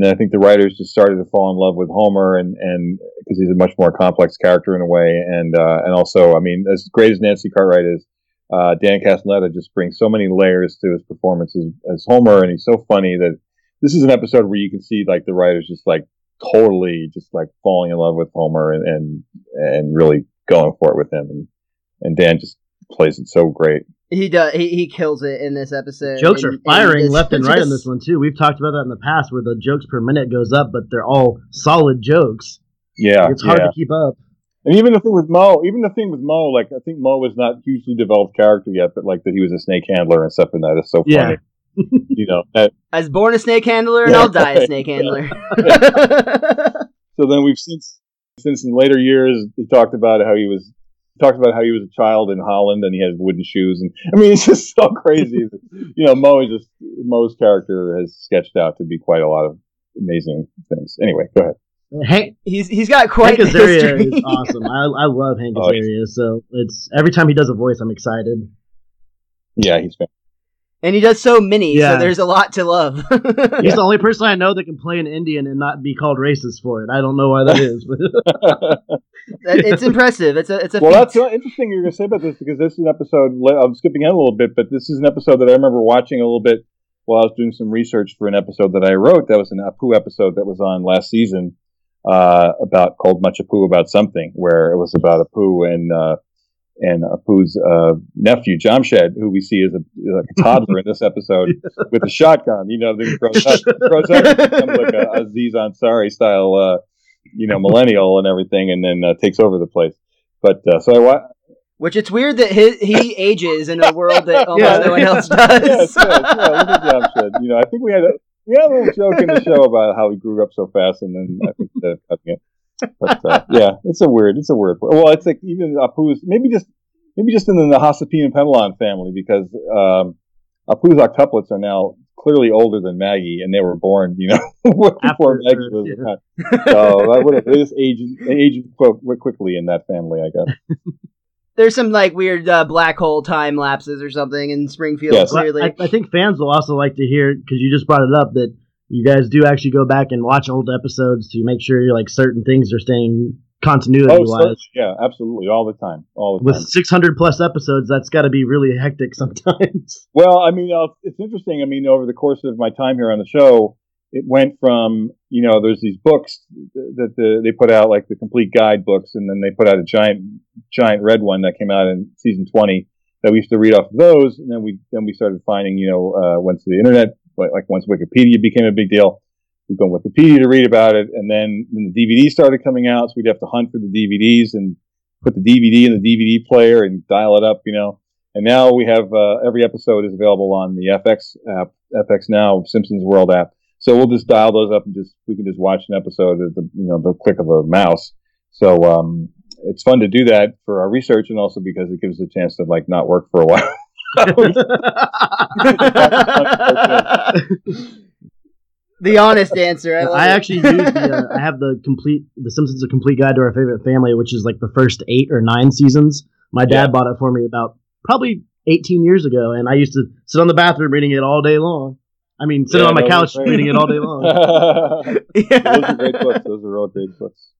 I think the writers just started to fall in love with Homer, and because he's a much more complex character in a way, and also, I mean, as great as Nancy Cartwright is. Dan Castellaneta just brings so many layers to his performance as Homer, and he's so funny that this is an episode where you can see like the writers just like totally just like falling in love with Homer and really going for it with him, and Dan just plays it so great. He does. He kills it in this episode. Jokes are firing left and right in this one too. We've talked about that in the past, where the jokes per minute goes up, but they're all solid jokes. Yeah, it's hard to keep up. And even the thing with Mo, like I think Mo was not hugely developed character yet, but like that he was a snake handler and stuff, and that is so funny. I was born a snake handler, and I'll die a snake handler. So then we've since in later years he talked about how he was a child in Holland and he had wooden shoes, and I mean it's just so crazy. Mo's character has sketched out to be quite a lot of amazing things. Anyway, go ahead. Hank, he's got quite Hank the history. Azaria is awesome. I love Hank Azaria, so it's every time he does a voice, I'm excited. Yeah, he's fantastic. And he does so many, so there's a lot to love. He's the only person I know that can play an Indian and not be called racist for it. I don't know why that is. It's impressive. It's a well, that's interesting you're going to say about this, because this is an episode, I'm skipping ahead a little bit, but this is an episode that I remember watching a little bit while I was doing some research for an episode that I wrote. That was an Apu episode that was on last season. Called Much Apu About Something, where it was about Apu and Apu's nephew Jamshed, who we see as a toddler in this episode with a shotgun. Then he grows up and becomes like a Aziz Ansari style, millennial and everything, and then takes over the place. But which it's weird that he ages in a world that almost no one else does. Look at Jamshed. I think we had a little joke in the show about how he grew up so fast, and then I think cutting it. But it's a weird. Well, it's like even Apu's maybe just in the Hossapi and Penelon family, because Apu's octuplets are now clearly older than Maggie, and they were born, before Maggie was around. So they just aged quickly in that family, I guess. There's some like weird black hole time lapses or something in Springfield. Yes. Clearly, I think fans will also like to hear, because you just brought it up, that You guys do actually go back and watch old episodes to make sure like certain things are staying continuity-wise. Yeah, absolutely, all the time. With 600 plus episodes, that's got to be really hectic sometimes. Well, I mean, it's interesting. I mean, over the course of my time here on the show, it went from, there's these books that they put out, like the complete guide books, and then they put out a giant red one that came out in season 20 that we used to read off of those, and then we started finding, once the internet, like once Wikipedia became a big deal, we'd go on Wikipedia to read about it, and then when the DVDs started coming out, so we'd have to hunt for the DVDs and put the DVD in the DVD player and dial it up, And now we have every episode is available on the FX app, FX Now, Simpsons World app. So we'll just dial those up and we can just watch an episode at the click of a mouse. So it's fun to do that for our research, and also because it gives us a chance to like not work for a while. The honest answer. I actually use I have the Simpsons A Complete Guide to Our Favorite Family, which is like the first 8 or 9 seasons. My dad bought it for me about probably 18 years ago, and I used to sit on the bathroom reading it all day long. I mean, sitting on my couch reading it all day long. Those are great books. Those are real great books.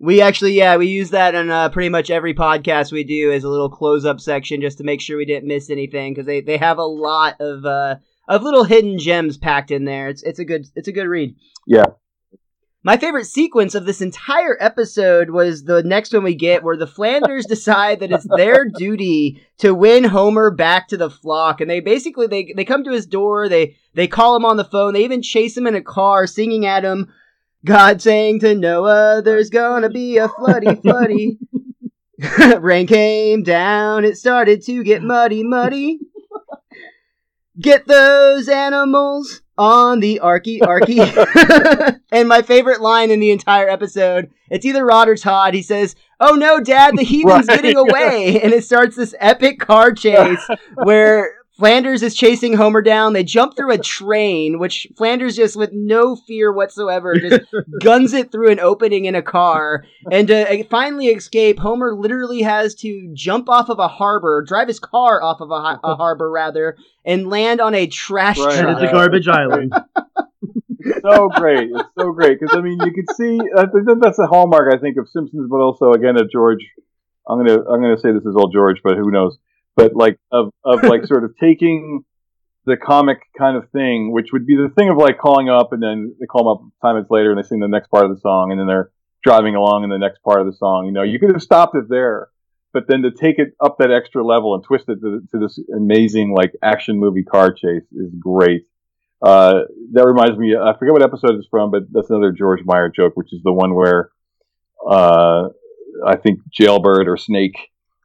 We actually, we use that on pretty much every podcast we do as a little close-up section just to make sure we didn't miss anything, because they have a lot of little hidden gems packed in there. It's a good read. Yeah. My favorite sequence of this entire episode was the next one we get, where the Flanders decide that it's their duty to win Homer back to the flock, and they basically they come to his door, they call him on the phone, they even chase him in a car, singing at him, God saying to Noah, there's gonna be a floody. Rain came down, it started to get muddy. Get those animals on the Arky. And my favorite line in the entire episode, it's either Rod or Todd. He says, "Oh no, Dad, the heathen's getting away." And it starts this epic car chase where Flanders is chasing Homer down. They jump through a train, which Flanders just with no fear whatsoever just guns it through an opening in a car. And to finally escape, Homer literally has to jump off of a harbor, drive his car off of a harbor rather, and land on a trash truck. It's a garbage island. So great. It's so great. Because, I mean, you can see, I think that's a hallmark, I think, of Simpsons, but also, again, of George. I'm gonna say this is old George, but who knows? But like of like sort of taking the comic kind of thing, which would be the thing of like calling up and then they call them up 5 minutes later and they sing the next part of the song and then they're driving along in the next part of the song. You could have stopped it there, but then to take it up that extra level and twist it to this amazing like action movie car chase is great. That reminds me, I forget what episode it's from, but that's another George Meyer joke, which is the one where I think Jailbird or Snake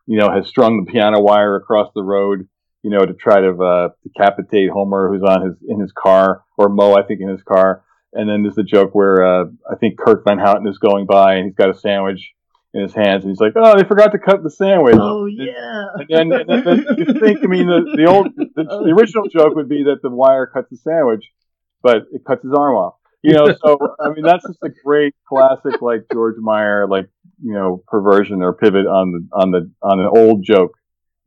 has strung the piano wire across the road, to try to decapitate Homer, who's in his car, or Moe, I think, in his car. And then there's the joke where I think Kurt Van Houten is going by and he's got a sandwich in his hands and he's like, "Oh, they forgot to cut the sandwich." Oh yeah. And then you think, I mean, the original joke would be that the wire cuts the sandwich, but it cuts his arm off. So I mean, that's just a great classic, like George Meyer, like perversion or pivot on an old joke,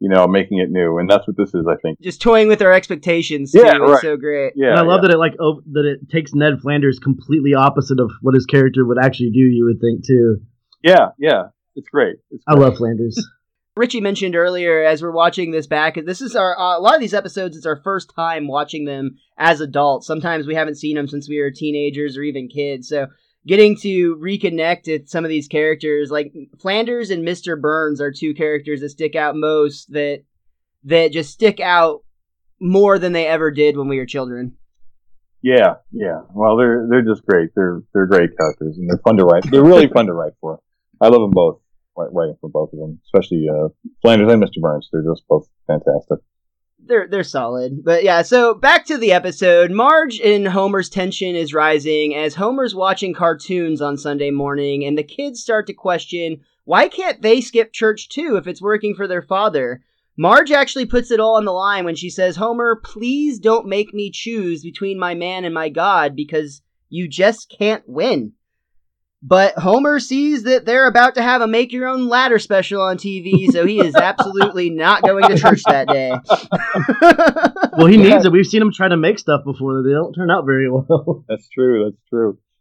making it new, and that's what this is, I think. Just toying with our expectations too. Yeah, right. It's so great. Yeah, and I love that it takes Ned Flanders completely opposite of what his character would actually do. You would think too. Yeah, it's great. I love Flanders. Richie mentioned earlier, as we're watching this back, this is a lot of these episodes, it's our first time watching them as adults. Sometimes we haven't seen them since we were teenagers or even kids. So getting to reconnect with some of these characters, like Flanders and Mr. Burns are two characters that stick out most, that just stick out more than they ever did when we were children. Yeah. Well, they're just great. They're great characters, and they're fun to write. They're really fun to write for. I love them both. Writing for both of them, especially Flanders and Mr. Burns. They're just both fantastic. They're solid. But yeah, so back to the episode. Marge and Homer's tension is rising as Homer's watching cartoons on Sunday morning, and the kids start to question, why can't they skip church too if it's working for their father? Marge actually puts it all on the line when she says, "Homer, please don't make me choose between my man and my God, because you just can't win." But Homer sees that they're about to have a make-your-own ladder special on TV, so he is absolutely not going to church that day. Well, he needs it. We've seen him try to make stuff before. They don't turn out very well. That's true.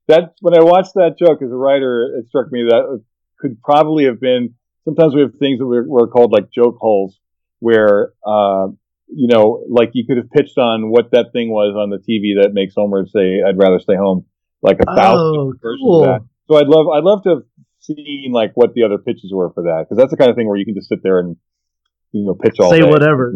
That when I watched that joke as a writer, it struck me that could probably have been. Sometimes we have things that we're called like joke holes, where like you could have pitched on what that thing was on the TV that makes Homer say, "I'd rather stay home," like 1,000 versions of that. So I'd love to have seen like what the other pitches were for that, because that's the kind of thing where you can just sit there and pitch all say day. Whatever.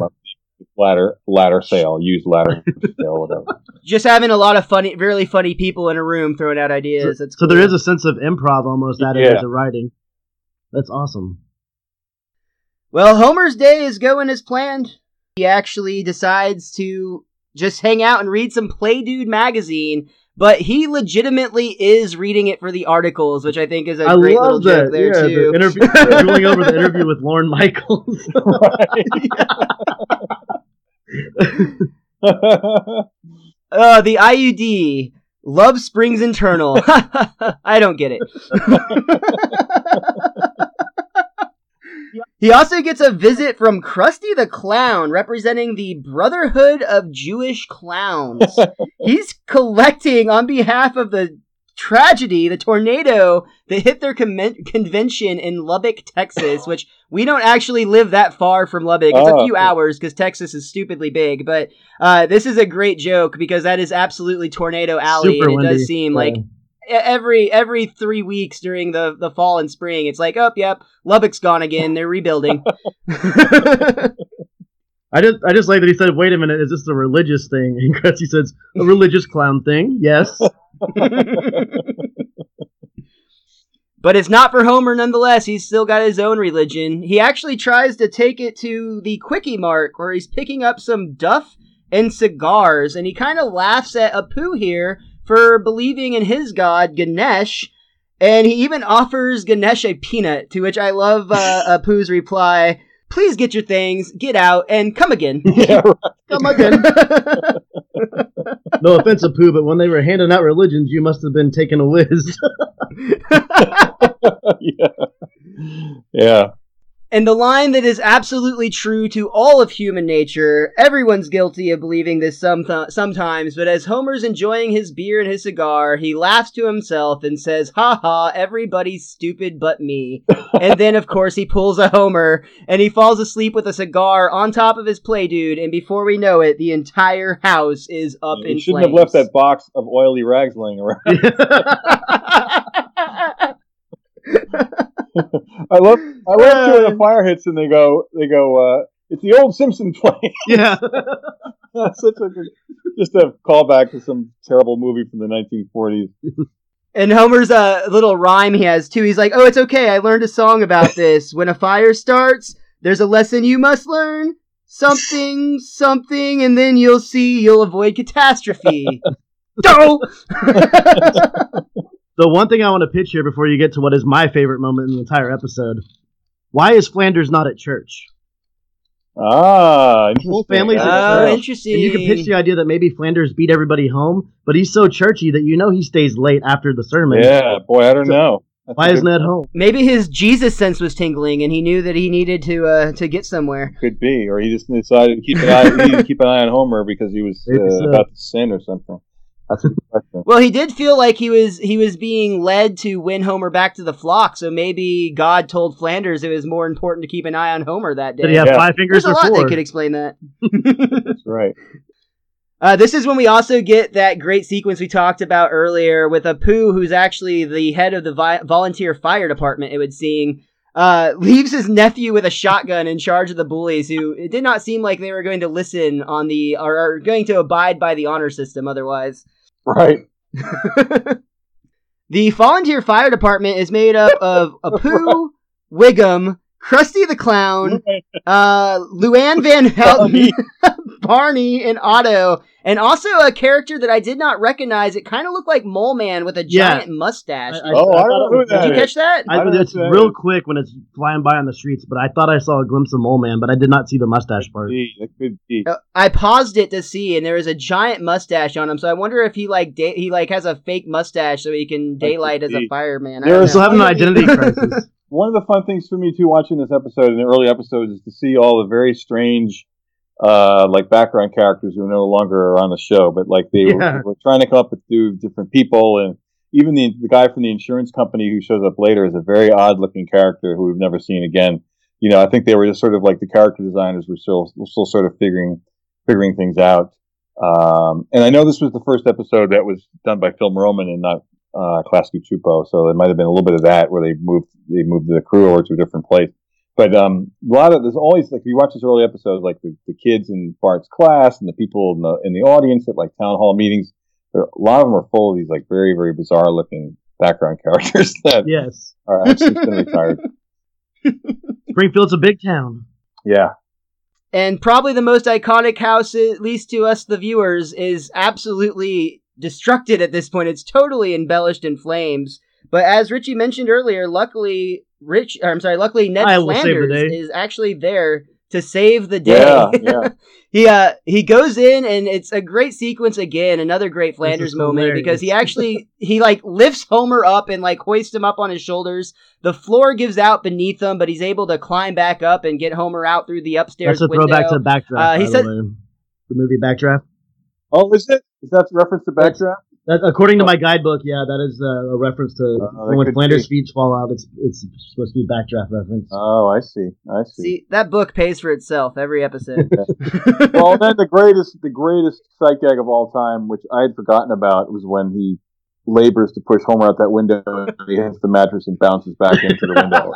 Ladder sale, used ladder sale, whatever. Just having a lot of really funny people in a room throwing out ideas. So, so there is a sense of improv almost added into writing. That's awesome. Well, Homer's day is going as planned. He actually decides to just hang out and read some Play Dude magazine, but he legitimately is reading it for the articles, which I think is a great little joke there, too. Rolling over the interview with Lorne Michaels. The IUD. Love springs internal. I don't get it. He also gets a visit from Krusty the Clown, representing the Brotherhood of Jewish Clowns. He's collecting on behalf of the tragedy, the tornado that hit their convention in Lubbock, Texas, which we don't actually live that far from Lubbock. It's a few hours because Texas is stupidly big, but this is a great joke because that is absolutely Tornado Alley, and it does seem like every 3 weeks during the fall and spring, it's like, oh, yep, Lubbock's gone again. They're rebuilding. I just like that he said, wait a minute, is this a religious thing? And Krusty says, a religious clown thing? Yes. But it's not for Homer nonetheless. He's still got his own religion. He actually tries to take it to the Quickie Mart, where he's picking up some duff and cigars, and he kind of laughs at Apu here for believing in his god, Ganesh, and he even offers Ganesh a peanut, to which I love Apu's reply, please get your things, get out, and come again. Yeah, right. Come again. No offense, Apu, but when they were handing out religions, you must have been taking a whiz. Yeah. And the line that is absolutely true to all of human nature, everyone's guilty of believing this sometimes, but as Homer's enjoying his beer and his cigar, he laughs to himself and says, ha ha, everybody's stupid but me. And then, of course, he pulls a Homer, and he falls asleep with a cigar on top of his Play Dude, and before we know it, the entire house is up in flames. You shouldn't have left that box of oily rags laying around. I love too when the fire hits and they go, it's the old Simpson plane. Yeah. Such just a callback to some terrible movie from the 1940s. And Homer's little rhyme he has too. He's like, oh, it's okay, I learned a song about this. When a fire starts, there's a lesson you must learn. Something, and then you'll see you'll avoid catastrophe. No! The one thing I want to pitch here before you get to what is my favorite moment in the entire episode. Why is Flanders not at church? Ah, interesting. Whole family's at church. Interesting. And you can pitch the idea that maybe Flanders beat everybody home, but he's so churchy that he stays late after the sermon. Yeah, boy, I don't know. Why isn't that home? Maybe his Jesus sense was tingling, and he knew that he needed to get somewhere. Could be, or he just decided to keep an eye on Homer because he was about to sin or something. That's a good question. Well, he did feel like he was being led to win Homer back to the flock, so maybe God told Flanders it was more important to keep an eye on Homer that day. Did he have 5 fingers There's or a lot 4? that could explain that. That's right. This is when we also get that great sequence we talked about earlier with Apu, who's actually the head of the volunteer fire department, it would seem, leaves his nephew with a shotgun in charge of the bullies, who it did not seem like they were going to listen or are going to abide by the honor system otherwise. Right. The volunteer fire department is made up of Apu, Wiggum, Krusty the Clown, Luann Van Helden, Barney, and Otto. And also a character that I did not recognize. It kind of looked like Mole Man with a giant mustache. I don't know who that Did you catch that? It's real quick when it's flying by on the streets, but I thought I saw a glimpse of Mole Man, but I did not see the mustache part. That could be. I paused it to see, and there was a giant mustache on him. So I wonder if he has a fake mustache so he can daylight as a fireman. They're still having an identity crisis. One of the fun things for me too, watching this episode and the early episodes, is to see all the very strange, background characters who no longer are on the show, but they were trying to come up with different people, and even the guy from the insurance company who shows up later is a very odd looking character who we've never seen again. I think they were just sort of the character designers were still sort of figuring things out. And I know this was the first episode that was done by Phil Roman and not Klasky Chupo, so there might have been a little bit of that where they moved the crew over to a different place. But there's always, if you watch this early episodes, the kids in Bart's class and the people in the audience at town hall meetings, a lot of them are full of these very, very bizarre looking background characters that are actually been retired. Springfield's a big town. Yeah. And probably the most iconic house, at least to us, the viewers, is absolutely destructed at this point. It's totally embellished in flames. But as Richie mentioned earlier, luckily Ned Flanders is actually there to save the day. Yeah. He goes in, and it's a great sequence again, another great Flanders moment, because he lifts Homer up and hoists him up on his shoulders. The floor gives out beneath him, but he's able to climb back up and get Homer out through the upstairs window. That's a throwback to Backdraft, he said, the movie Backdraft. Oh, is it? Is that a reference to Backdraft? According to my guidebook, that is a reference to when Flanders' feet fall out. It's supposed to be a Backdraft reference. Oh, I see. See, that book pays for itself every episode. Well, then the greatest sight gag of all time, which I had forgotten about, was when he labors to push Homer out that window and he hits the mattress and bounces back into the window.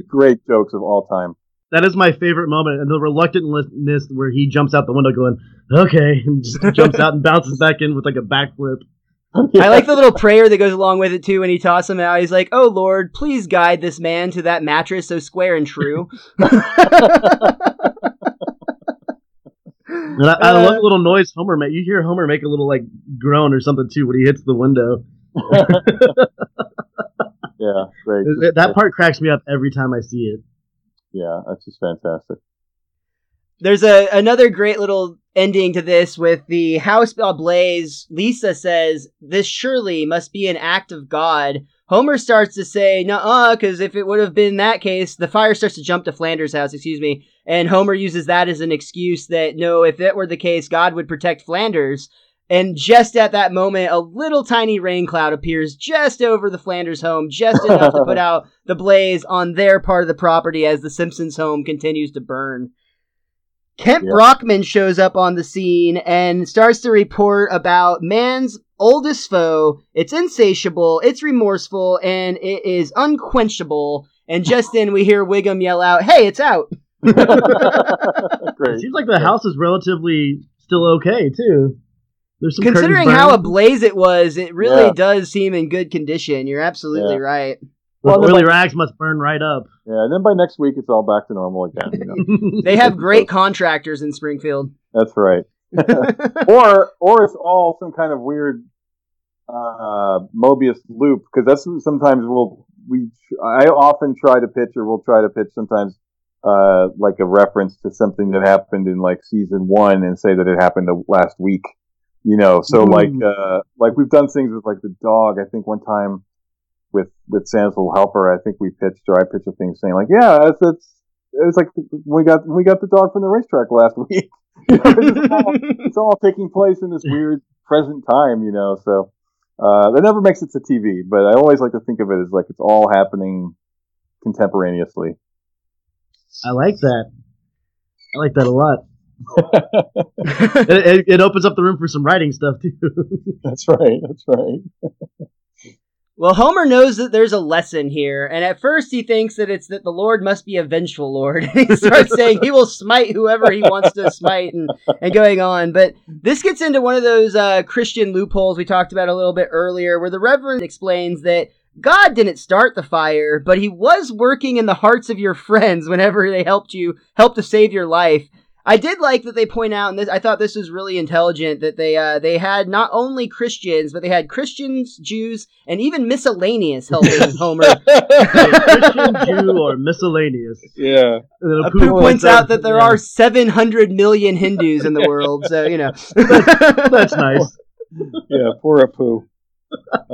Great jokes of all time. That is my favorite moment, and the reluctantness where he jumps out the window going, okay, and just jumps out and bounces back in with a backflip. Yeah. I like the little prayer that goes along with it, too, when he tosses him out. He's like, oh, Lord, please guide this man to that mattress so square and true. And I love the little noise Homer makes. You hear Homer make a little, groan or something, too, when he hits the window. Yeah, great. That part cracks me up every time I see it. Yeah, that's just fantastic. There's another great little ending to this with the house ablaze. Lisa says, this surely must be an act of God. Homer starts to say, nuh-uh, because if it would have been that case, the fire starts to jump to Flanders' house, and Homer uses that as an excuse that, no, if that were the case, God would protect Flanders. And just at that moment, a little tiny rain cloud appears just over the Flanders home, just enough to put out the blaze on their part of the property as the Simpsons home continues to burn. Kent Brockman shows up on the scene and starts to report about man's oldest foe. It's insatiable, it's remorseful, and it is unquenchable. And just then we hear Wiggum yell out, hey, it's out! Great. It seems like the house is relatively still okay, too. Considering how ablaze it was, it really does seem in good condition. You're absolutely right. Well, oily rags must burn right up. Yeah, and then by next week, it's all back to normal again. They have great contractors in Springfield. That's right. or it's all some kind of weird Mobius loop, because that's sometimes I often try to pitch, or we'll try to pitch sometimes a reference to something that happened in season 1 and say that it happened last week. So we've done things with the dog. I think one time with Sam's Little Helper, I think I pitched a thing saying it's like we got the dog from the racetrack last week. It's all taking place in this weird present time, so that never makes it to TV, but I always like to think of it as it's all happening contemporaneously. I like that. I like that a lot. it opens up the room for some writing stuff too. That's right. Well, Homer knows that there's a lesson here, and at first he thinks that it's that the Lord must be a vengeful Lord. He starts saying he will smite whoever he wants to smite and going on. But this gets into one of those Christian loopholes we talked about a little bit earlier, where the Reverend explains that God didn't start the fire, but he was working in the hearts of your friends whenever they helped to save your life. I did like that they point out, and this, I thought this was really intelligent, that they had not only Christians, but they had Christians, Jews, and even miscellaneous helping Homer. Christian, Jew, or miscellaneous. Yeah. Apu points out that there are 700 million Hindus in the world, so, you know. That's nice. Yeah, poor Apu.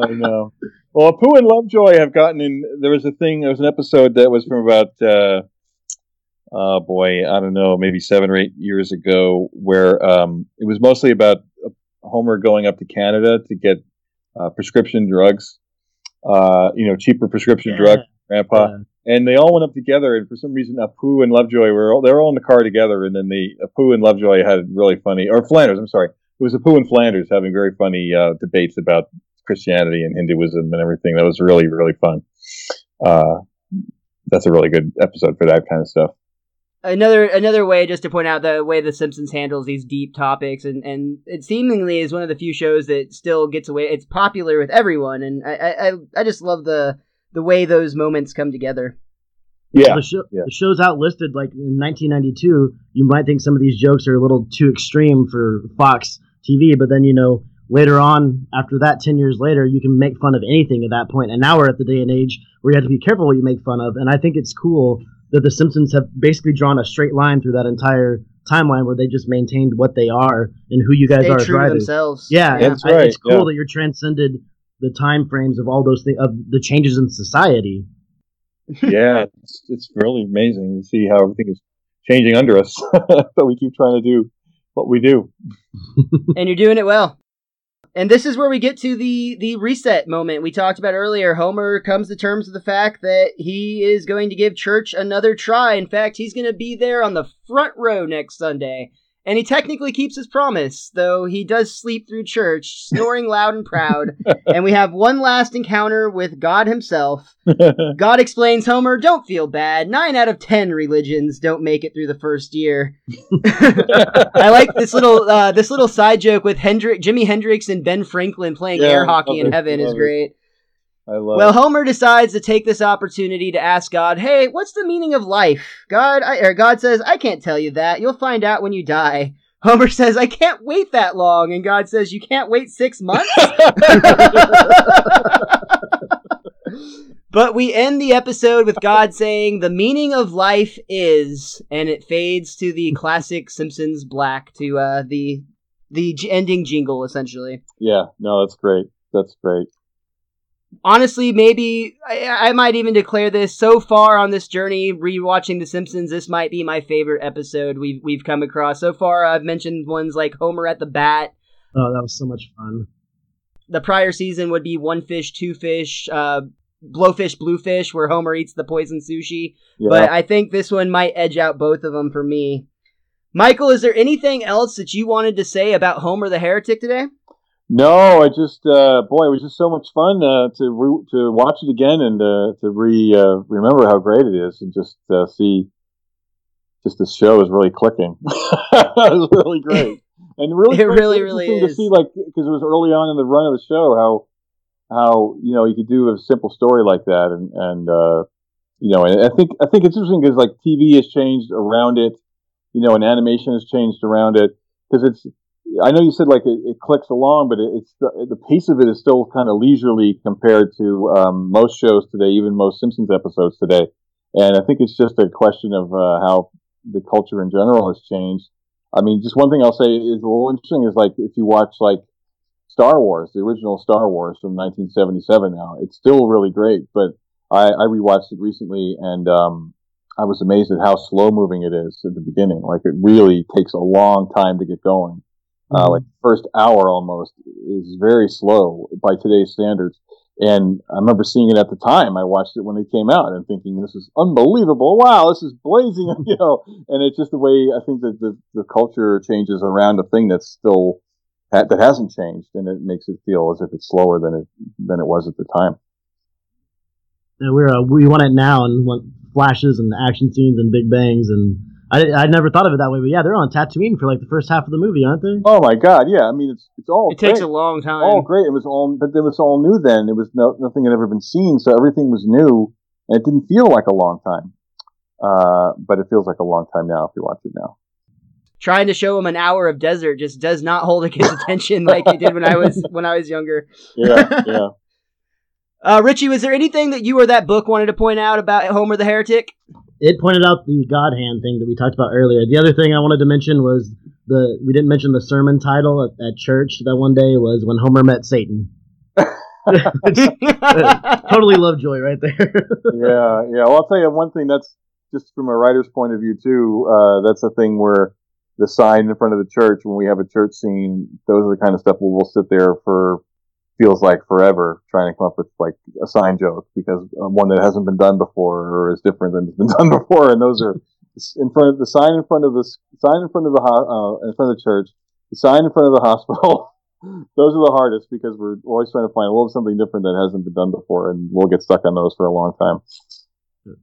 I know. Well, Apu and Lovejoy have gotten in. There was an episode that was from about, oh boy, I don't know, maybe 7 or 8 years ago, where it was mostly about Homer going up to Canada to get prescription drugs, cheaper prescription drugs, Grandpa. Yeah. And they all went up together, and for some reason, Apu and Lovejoy they were all in the car together, and then Apu and Lovejoy had really funny, or Flanders, I'm sorry. It was Apu and Flanders having very funny debates about Christianity and Hinduism and everything. That was really, really fun. That's a really good episode for that kind of stuff. Another way just to point out the way The Simpsons handles these deep topics, and it seemingly is one of the few shows that still gets away. It's popular with everyone, and I just love the way those moments come together. Yeah. The show's outlisted, like in 1992. You might think some of these jokes are a little too extreme for Fox TV, but then, later on, after that, 10 years later, you can make fun of anything at that point. And now we're at the day and age where you have to be careful what you make fun of. And I think it's cool that The Simpsons have basically drawn a straight line through that entire timeline where they just maintained what they are and who you guys are as writers. Themselves. Yeah, that's right. It's cool that you're transcended the time frames of all those things, of the changes in society. Yeah, it's really amazing to see how everything is changing under us, but we keep trying to do what we do. And you're doing it well. And this is where we get to the reset moment we talked about earlier. Homer comes to terms with the fact that he is going to give church another try. In fact, he's going to be there on the front row next Sunday. And he technically keeps his promise, though he does sleep through church, snoring loud and proud. And we have one last encounter with God himself. God explains, Homer, don't feel bad. 9 out of 10 religions don't make it through the first year. I like this little side joke with Jimi Hendrix and Ben Franklin playing air hockey in heaven is great. Well, Homer decides to take this opportunity to ask God, hey, what's the meaning of life? God says, I can't tell you that. You'll find out when you die. Homer says, I can't wait that long. And God says, you can't wait 6 months? But we end the episode with God saying, the meaning of life is, and it fades to the classic Simpsons black, to the ending jingle, essentially. Yeah, no, that's great. That's great. Honestly, maybe I might even declare this. So far on this journey, rewatching The Simpsons, this might be my favorite episode we've come across. So far, I've mentioned ones like Homer at the Bat. Oh, that was so much fun. The prior season would be One Fish, Two Fish, Blowfish, Bluefish, where Homer eats the poison sushi. Yeah. But I think this one might edge out both of them for me. Michael, is there anything else that you wanted to say about Homer the Heretic today? No, it was just so much fun to watch it again and to remember how great it is and just see the show is really clicking. It was really great, and really, it really is to see, like, because it was early on in the run of the show how you could do a simple story like that, and I think it's interesting because, like, TV has changed around it, and animation has changed around it because it's. I know you said, like, it clicks along, but it's the pace of it is still kind of leisurely compared to most shows today, even most Simpsons episodes today. And I think it's just a question of how the culture in general has changed. I mean, just one thing I'll say is a little interesting is, like, if you watch, like, Star Wars, the original Star Wars from 1977 now, it's still really great. But I rewatched it recently, and I was amazed at how slow moving it is at the beginning. Like, it really takes a long time to get going. Like the first hour almost is very slow by today's standards. And I remember seeing it at the time. I watched it when it came out and thinking, this is unbelievable. Wow, this is blazing, and it's just the way I think that the culture changes around a thing that's still, that hasn't changed, and it makes it feel as if it's slower than it was at the time. Yeah, we want it now and want flashes and action scenes and big bangs, and I never thought of it that way, but yeah, they're on Tatooine for like the first half of the movie, aren't they? Oh my God, yeah. I mean, it's all. It takes a long time. All great. But it was all new then. It was nothing had ever been seen, so everything was new, and it didn't feel like a long time. But it feels like a long time now if you watch it now. trying to show him an hour of desert just does not hold a kid's attention like it did when I was younger. Yeah. Richie, was there anything that you or that book wanted to point out about Homer the Heretic? It pointed out the God hand thing that we talked about earlier. The other thing I wanted to mention was we didn't mention the sermon title at church that one day was When Homer Met Satan. Totally Lovejoy right there. Yeah. Well, I'll tell you one thing. That's just from a writer's point of view too. That's a thing where the sign in front of the church, when we have a church scene, those are the kind of stuff where we'll sit there for feels like forever trying to come up with like a sign joke, because one that hasn't been done before or is different than it's been done before. And those are in front of the sign in front of the church, the sign in front of the hospital. Those are the hardest because we're always trying to find a little something different that hasn't been done before, and we'll get stuck on those for a long time.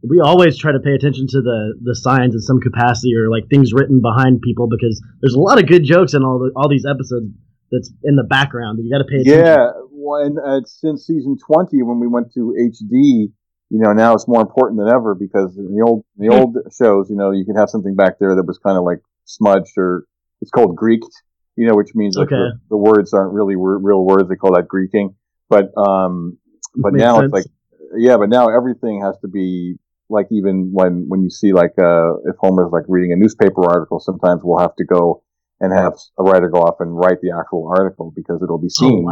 We always try to pay attention to the signs in some capacity, or like things written behind people, because there's a lot of good jokes in all these episodes that's in the background that you got to pay attention. Yeah, well, and since season 20, when we went to HD, now it's more important than ever, because in the old shows, you could have something back there that was kind of like smudged, or it's called Greeked, which means like the words aren't really real words. They call that Greeking. But now sense. It's like, but now everything has to be like, even when you see like, if Homer's like reading a newspaper article, sometimes we'll have to go and have a writer go off and write the actual article, because it'll be seen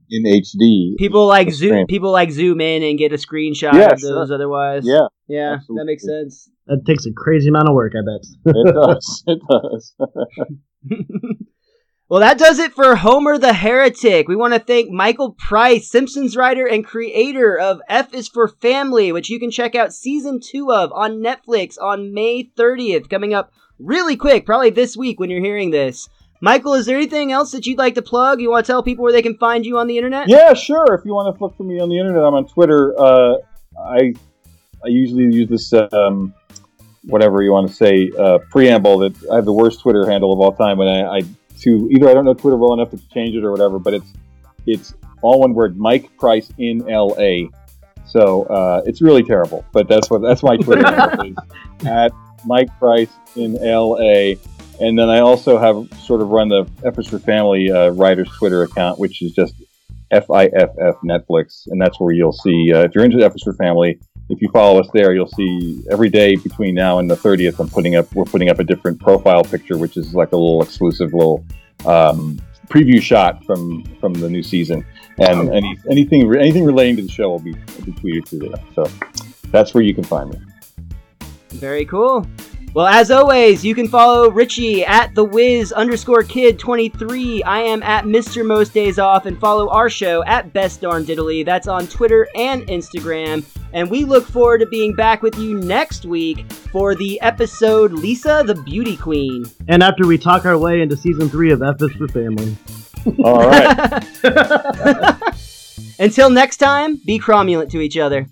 in HD. People like zoom in and get a screenshot of those. Otherwise, yeah, absolutely. That makes sense. That takes a crazy amount of work, I bet. It does. Well, that does it for Homer the Heretic. We want to thank Michael Price, Simpsons writer and creator of F is for Family, which you can check out season 2 of on Netflix on May 30th, coming up really quick, probably this week when you're hearing this. Michael, is there anything else that you'd like to plug? You want to tell people where they can find you on the internet? Yeah, sure. If you want to look for me on the internet, I'm on Twitter. I usually use this, whatever you want to say, preamble that I have the worst Twitter handle of all time, and either I don't know Twitter well enough to change it or whatever, but it's all one word, Mike Price in LA. So it's really terrible, but that's my Twitter handle is at Mike Price in LA. And then I also have sort of run the F is for Family writer's Twitter account, which is just FIFF Netflix, and that's where you'll see if you're into F is for Family. If you follow us there, you'll see every day between now and the 30th, we're putting up a different profile picture, which is like a little exclusive preview shot from the new season. And anything relating to the show will be tweeted through there. So that's where you can find me. Very cool. Well, as always, you can follow Richie at TheWiz_Kid23. I am at MrMostDaysOff, and follow our show at Best Darn Diddly. That's on Twitter and Instagram. And we look forward to being back with you next week for the episode Lisa the Beauty Queen. And after we talk our way into season 3 of F is for Family. All right. Until next time, be cromulent to each other.